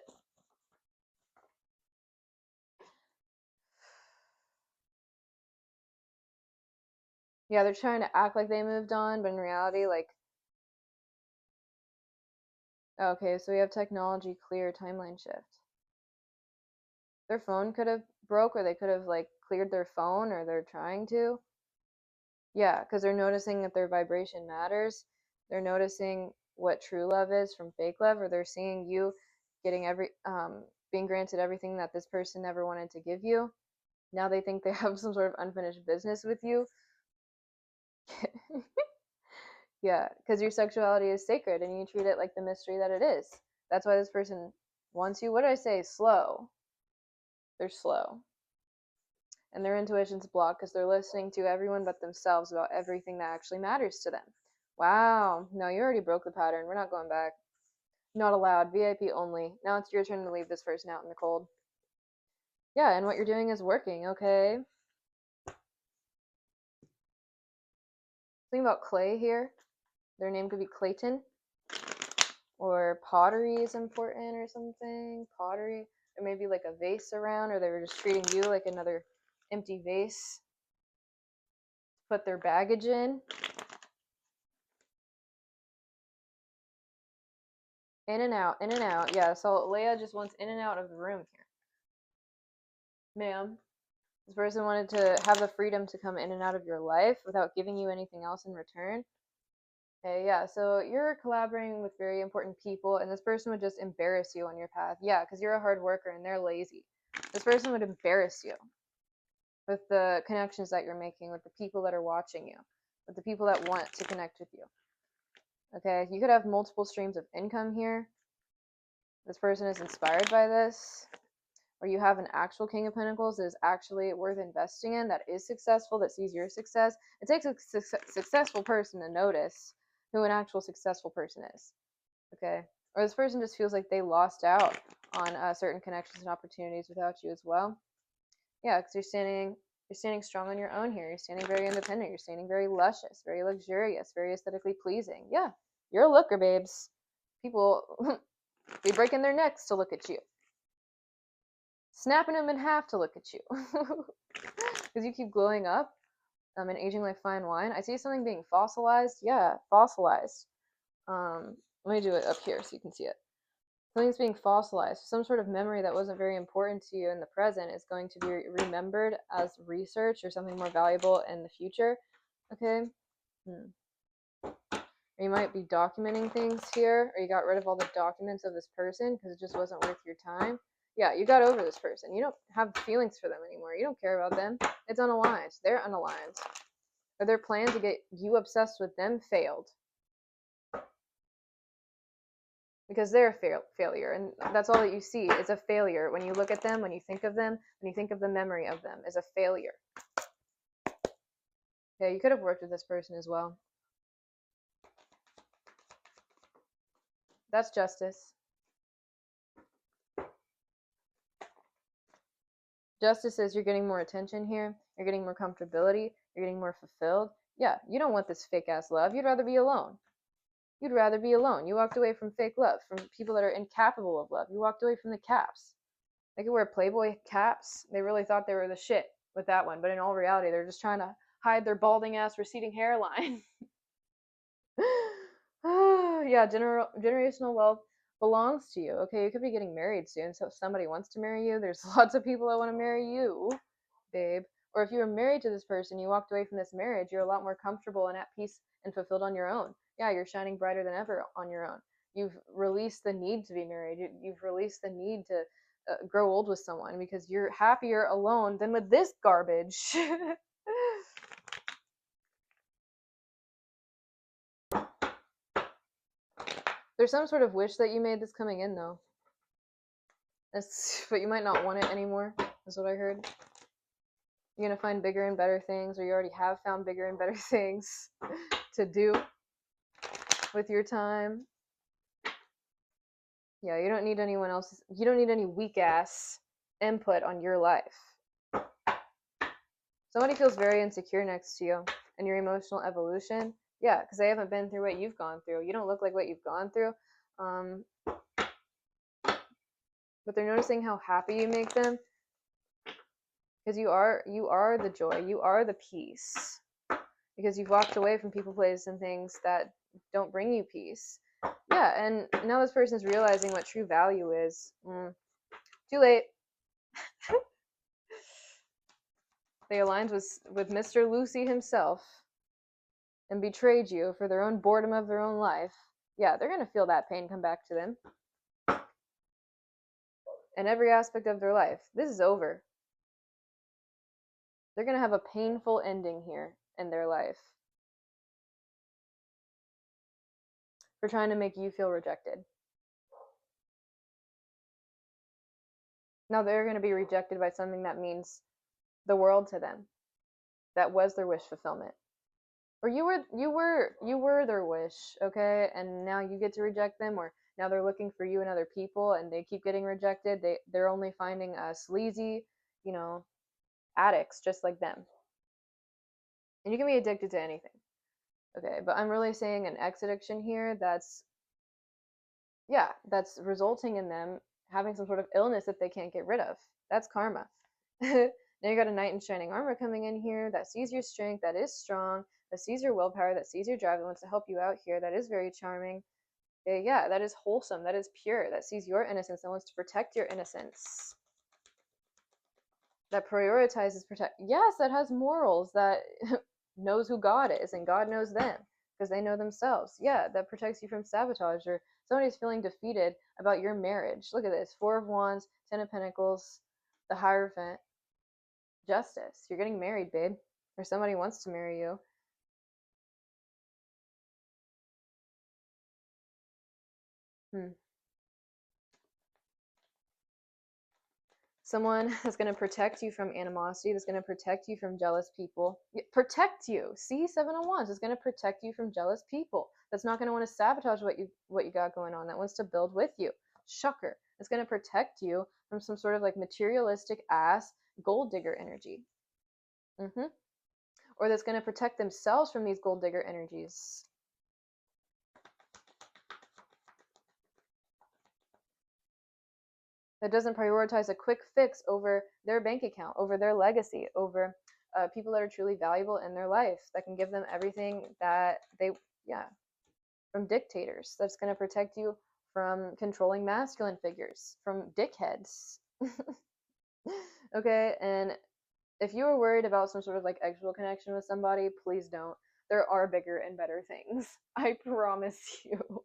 Yeah, they're trying to act like they moved on, but in reality, like, okay, so we have technology clear, timeline shift. Their phone could have broke, or they could have like cleared their phone, or they're trying to. Yeah, because they're noticing that their vibration matters. They're noticing what true love is from fake love, or they're seeing you getting being granted everything that this person never wanted to give you. Now they think they have some sort of unfinished business with you. Yeah, because your sexuality is sacred and you treat it like the mystery that it is. That's why this person wants you. What did I say? Slow. They're slow. And their intuition's blocked because they're listening to everyone but themselves about everything that actually matters to them. Wow. No, you already broke the pattern. We're not going back. Not allowed. VIP only. Now it's your turn to leave this person out in the cold. Yeah, and what you're doing is working, okay? Think about clay here. Their name could be Clayton. Or pottery is important or something. Pottery. Or maybe like a vase around, or they were just treating you like another empty vase. Put their baggage in. In and out, in and out. Yeah, so Leia just wants in and out of the room here. Ma'am, this person wanted to have the freedom to come in and out of your life without giving you anything else in return. Okay, yeah, so you're collaborating with very important people, and this person would just embarrass you on your path. Yeah, because you're a hard worker and they're lazy. This person would embarrass you with the connections that you're making, with the people that are watching you, with the people that want to connect with you. Okay, you could have multiple streams of income here. This person is inspired by this. Or you have an actual King of Pentacles that is actually worth investing in, that is successful, that sees your success. It takes a successful person to notice who an actual successful person is. Okay? Or this person just feels like they lost out on certain connections and opportunities without you as well. Yeah, because you're standing strong on your own here. You're standing very independent. You're standing very luscious, very luxurious, very aesthetically pleasing. Yeah, you're a looker, babes. People be breaking their necks to look at you. Snapping them in half to look at you. Because you keep glowing up and aging like fine wine. I see something being fossilized. Yeah, fossilized. Let me do it up here so you can see it. Something's being fossilized. Some sort of memory that wasn't very important to you in the present is going to be remembered as research or something more valuable in the future. Okay? Or you might be documenting things here, or you got rid of all the documents of this person because it just wasn't worth your time. Yeah, you got over this person. You don't have feelings for them anymore. You don't care about them. It's unaligned. They're unaligned. Or their plan to get you obsessed with them failed. Because they're a failure. And that's all that you see is a failure. When you look at them, when you think of them, when you think of the memory of them, is a failure. Yeah, you could have worked with this person as well. That's justice. Justice is you're getting more attention here, you're getting more comfortability, you're getting more fulfilled. Yeah, you don't want this fake ass love. You'd rather be alone. You'd rather be alone. You walked away from fake love, from people that are incapable of love. You walked away from the caps. They could wear Playboy caps. They really thought they were the shit with that one, but in all reality, they're just trying to hide their balding ass receding hairline. Yeah, generational wealth belongs to you. Okay, you could be getting married soon, so if somebody wants to marry you, there's lots of people that want to marry you, babe. Or if you were married to this person, you walked away from this marriage, you're a lot more comfortable and at peace and fulfilled on your own. Yeah, you're shining brighter than ever on your own. You've released the need to be married. You've released the need to grow old with someone because you're happier alone than with this garbage. There's some sort of wish that you made that's coming in, though. But you might not want it anymore, is what I heard. You're going to find bigger and better things, or you already have found bigger and better things to do with your time. Yeah, you don't need anyone else's, you don't need any weak ass input on your life. Somebody feels very insecure next to you in your emotional evolution. Yeah, because they haven't been through what you've gone through. You don't look like what you've gone through. But they're noticing how happy you make them. Because you are the joy. You are the peace. Because you've walked away from people, places, and things that don't bring you peace. Yeah, and now this person's realizing what true value is. Too late. They aligned with Mr. Lucy himself. and betrayed you for their own boredom of their own life, yeah, they're going to feel that pain come back to them in every aspect of their life. This is over. They're going to have a painful ending here in their life for trying to make you feel rejected. Now they're going to be rejected by something that means the world to them. That was their wish fulfillment. Or you were their wish, okay? And now you get to reject them, or now they're looking for you and other people and they keep getting rejected. They're only finding sleazy, addicts just like them. And you can be addicted to anything. Okay, but I'm really saying an X addiction here that's resulting in them having some sort of illness that they can't get rid of. That's karma. Now you got a knight in shining armor coming in here that sees your strength, that is strong, that sees your willpower, that sees your drive, that wants to help you out here, that is very charming. Yeah, that is wholesome, that is pure, that sees your innocence, that wants to protect your innocence. That prioritizes yes, that has morals, that knows who God is and God knows them because they know themselves. Yeah, that protects you from sabotage or somebody's feeling defeated about your marriage. Look at this. 4 of Wands, 10 of Pentacles, the Hierophant. Justice. You're getting married, babe. Or somebody wants to marry you. Someone that's going to protect you from animosity, that's going to protect you from jealous people. Protect you. See, 7 of Wands is going to protect you from jealous people. That's not going to want to sabotage what you got going on. That wants to build with you. Shocker. It's going to protect you from some sort of like materialistic ass gold digger energy. Or that's going to protect themselves from these gold digger energies. That doesn't prioritize a quick fix over their bank account, over their legacy, over people that are truly valuable in their life, that can give them everything that they, from dictators. That's going to protect you from controlling masculine figures, from dickheads. Okay, and if you were worried about some sort of like actual connection with somebody, please don't. There are bigger and better things. I promise you.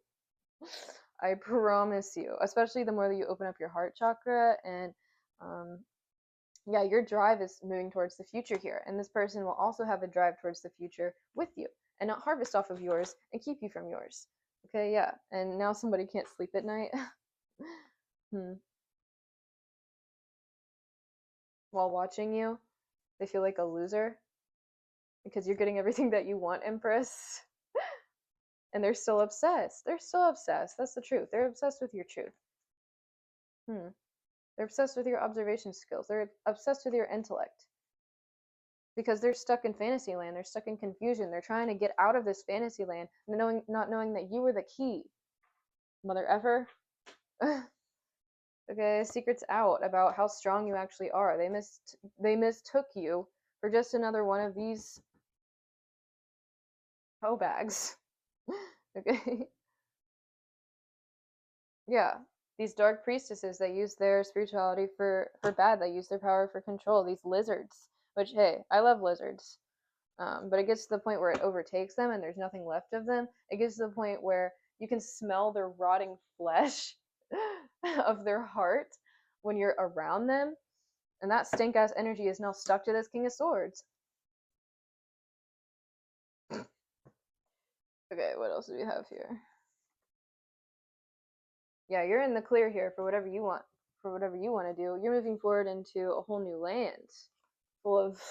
I promise you. Especially the more that you open up your heart chakra and your drive is moving towards the future here. And this person will also have a drive towards the future with you and not harvest off of yours and keep you from yours. Okay, yeah. And now somebody can't sleep at night. While watching you, they feel like a loser because you're getting everything that you want, Empress. And they're still obsessed. They're still obsessed. That's the truth. They're obsessed with your truth. They're obsessed with your observation skills. They're obsessed with your intellect. Because they're stuck in fantasy land. They're stuck in confusion. They're trying to get out of this fantasy land, not knowing that you were the key. Mother effer. Okay, secret's out about how strong you actually are. They mistook you for just another one of these hoe bags. Okay. Yeah. These dark priestesses that use their spirituality for bad, that use their power for control, these lizards, which, hey, I love lizards. But it gets to the point where it overtakes them and there's nothing left of them. It gets to the point where you can smell their rotting flesh of their heart when you're around them. And that stink ass energy is now stuck to this King of Swords. Okay, what else do we have here? Yeah, you're in the clear here for whatever you want to do. You're moving forward into a whole new land full of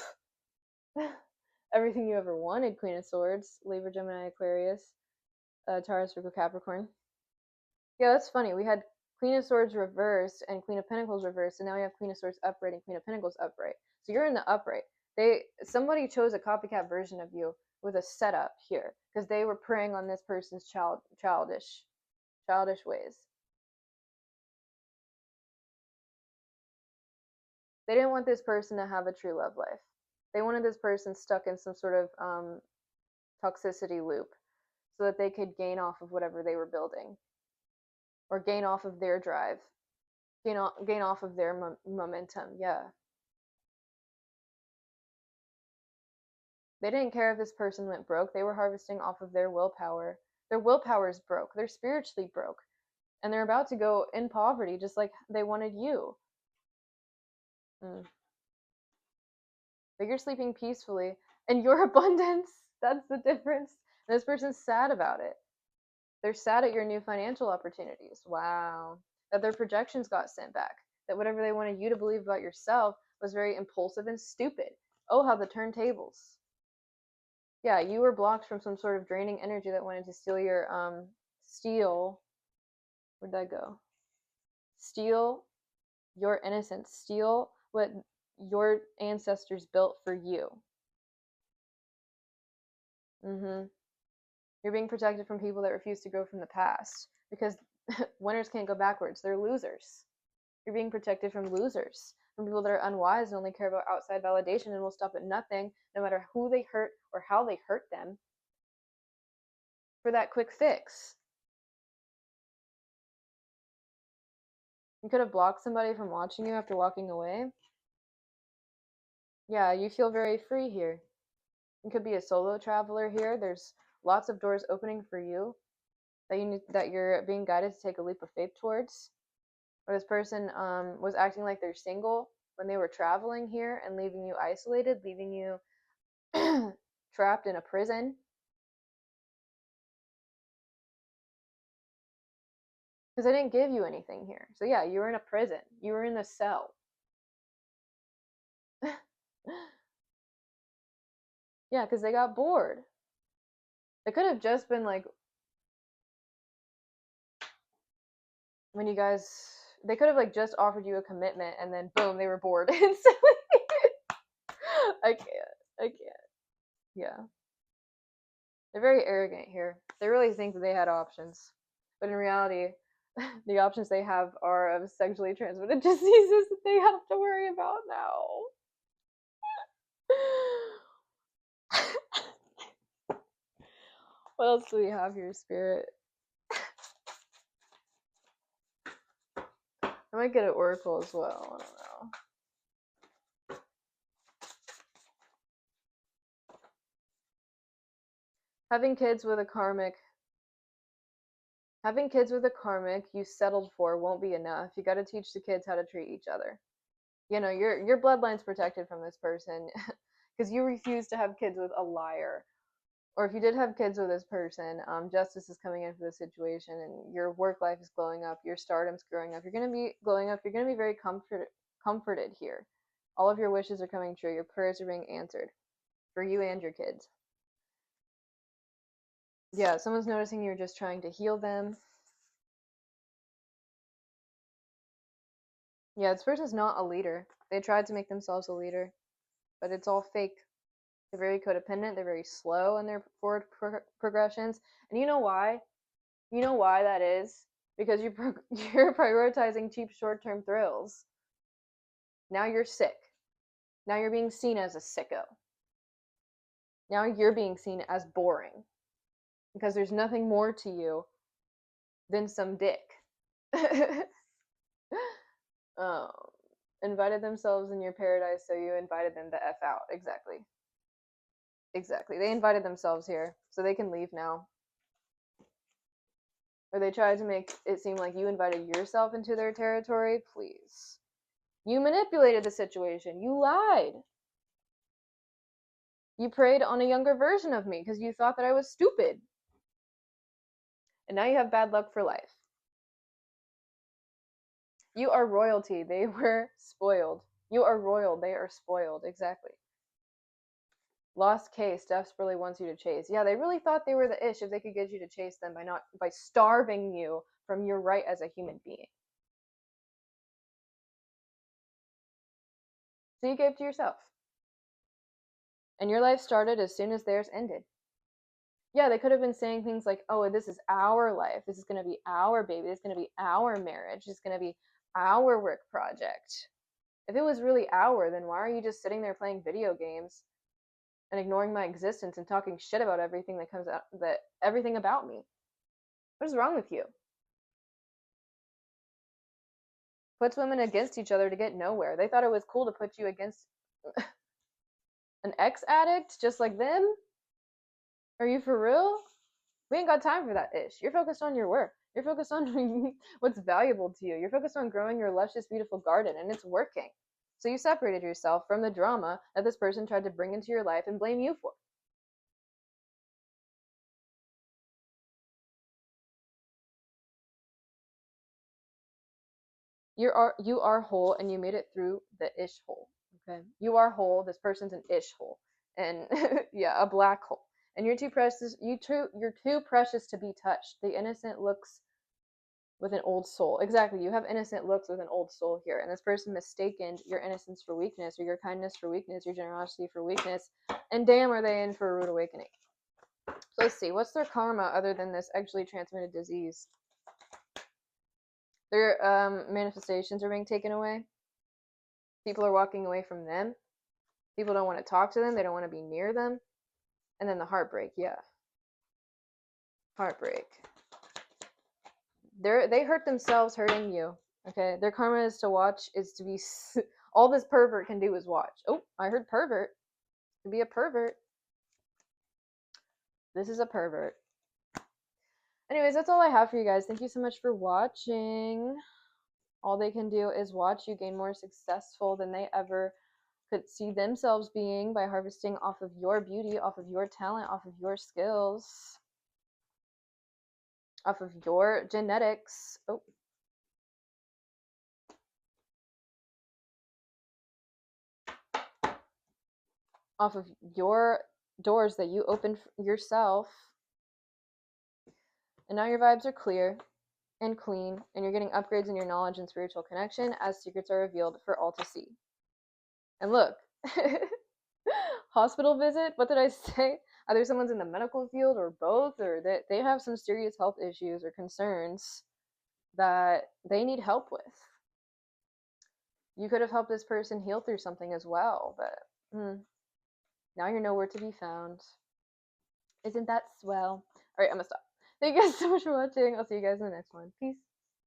everything you ever wanted, Queen of Swords, Libra, Gemini, Aquarius, Taurus, Virgo, Capricorn. Yeah, that's funny. We had Queen of Swords reversed and Queen of Pentacles reversed, and now we have Queen of Swords upright and Queen of Pentacles upright. So you're in the upright. Somebody chose a copycat version of you with a setup here because they were preying on this person's childish ways. They didn't want this person to have a true love life. They wanted this person stuck in some sort of toxicity loop so that they could gain off of whatever they were building or gain off of their drive, gain off of their momentum. Yeah. They didn't care if this person went broke. They were harvesting off of their willpower. Their willpower is broke. They're spiritually broke. And they're about to go in poverty just like they wanted you. But you're sleeping peacefully. And your abundance, that's the difference. And this person's sad about it. They're sad at your new financial opportunities. Wow. That their projections got sent back. That whatever they wanted you to believe about yourself was very impulsive and stupid. Oh, how the turntables. Yeah, you were blocked from some sort of draining energy that wanted to steal your, where'd that go? Steal your innocence. Steal what your ancestors built for you. You're being protected from people that refuse to grow from the past because winners can't go backwards. They're losers. You're being protected from losers, from people that are unwise and only care about outside validation and will stop at nothing, no matter who they hurt or how they hurt them, for that quick fix. You could have blocked somebody from watching you after walking away. Yeah, you feel very free here. You could be a solo traveler here. There's lots of doors opening for you that you're being guided to take a leap of faith towards. Or this person was acting like they're single when they were traveling here and leaving you isolated, leaving you trapped in a prison. Because I didn't give you anything here. So yeah, you were in a prison. You were in a cell. Yeah, because they got bored. It could have just been like when you guys, they could have like just offered you a commitment and then boom, they were bored instantly. I can't. Yeah. They're very arrogant here. They really think that they had options. But in reality, the options they have are of sexually transmitted diseases that they have to worry about now. What else do we have here, Spirit? I might get an oracle as well. I don't know. Having kids with a karmic you settled for won't be enough. You got to teach the kids how to treat each other. You know, your bloodline's protected from this person because you refuse to have kids with a liar. Or if you did have kids with this person, justice is coming in for the situation, and your work life is glowing up, your stardom's growing up. You're going to be glowing up. You're going to be very comforted here. All of your wishes are coming true. Your prayers are being answered for you and your kids. Yeah, someone's noticing you're just trying to heal them. Yeah, this person's not a leader. They tried to make themselves a leader, but it's all fake. They're very codependent. They're very slow in their forward progressions. And you know why? You know why that is? Because you're prioritizing cheap short-term thrills. Now you're sick. Now you're being seen as a sicko. Now you're being seen as boring. Because there's nothing more to you than some dick. Invited themselves in your paradise, so you invited them the F out. Exactly. They invited themselves here, so they can leave now. Or they tried to make it seem like you invited yourself into their territory. Please. You manipulated the situation. You lied. You preyed on a younger version of me because you thought that I was stupid. And now you have bad luck for life. You are royalty. They were spoiled. You are royal. They are spoiled. Exactly. Lost case desperately wants you to chase. Yeah, they really thought they were the ish if they could get you to chase them by starving you from your right as a human being. So you gave to yourself. And your life started as soon as theirs ended. Yeah, they could have been saying things like, oh, this is our life. This is going to be our baby. This is going to be our marriage. This is going to be our work project. If it was really our, then why are you just sitting there playing video games and ignoring my existence and talking shit about everything that comes out, everything about me? What is wrong with you? Puts women against each other to get nowhere. They thought it was cool to put you against An ex-addict just like them? Are you for real? We ain't got time for that ish. You're focused on your work. You're focused on what's valuable to you. You're focused on growing your luscious, beautiful garden, and it's working. So you separated yourself from the drama that this person tried to bring into your life and blame you for. You are whole, and you made it through the ish hole. Okay, you are whole. This person's an ish hole, and yeah, a black hole. And you're too precious. You're too precious to be touched. The innocent looks with an old soul. Exactly. You have innocent looks with an old soul here. And this person mistaken your innocence for weakness, or your kindness for weakness, your generosity for weakness. And damn, are they in for a rude awakening. So let's see. What's their karma other than this sexually transmitted disease? Their manifestations are being taken away. People are walking away from them. People don't want to talk to them. They don't want to be near them. And then the heartbreak. Yeah. Heartbreak. They hurt themselves hurting you. Okay, their karma is to be all this pervert can do is watch. Oh, I heard pervert. Could be a pervert. This is a pervert. Anyways, that's all I have for you guys. Thank you so much for watching. All they can do is watch you gain more successful than they ever could see themselves being by harvesting off of your beauty, off of your talent, off of your skills, off of your genetics. Oh. Off of your doors that you opened yourself. And now your vibes are clear and clean, and you're getting upgrades in your knowledge and spiritual connection as secrets are revealed for all to see. And look, hospital visit, what did I say? Either someone's in the medical field or both, or that they have some serious health issues or concerns that they need help with. You could have helped this person heal through something as well, but now you're nowhere to be found. Isn't that swell? All right, I'm gonna stop. Thank you guys so much for watching. I'll see you guys in the next one. Peace.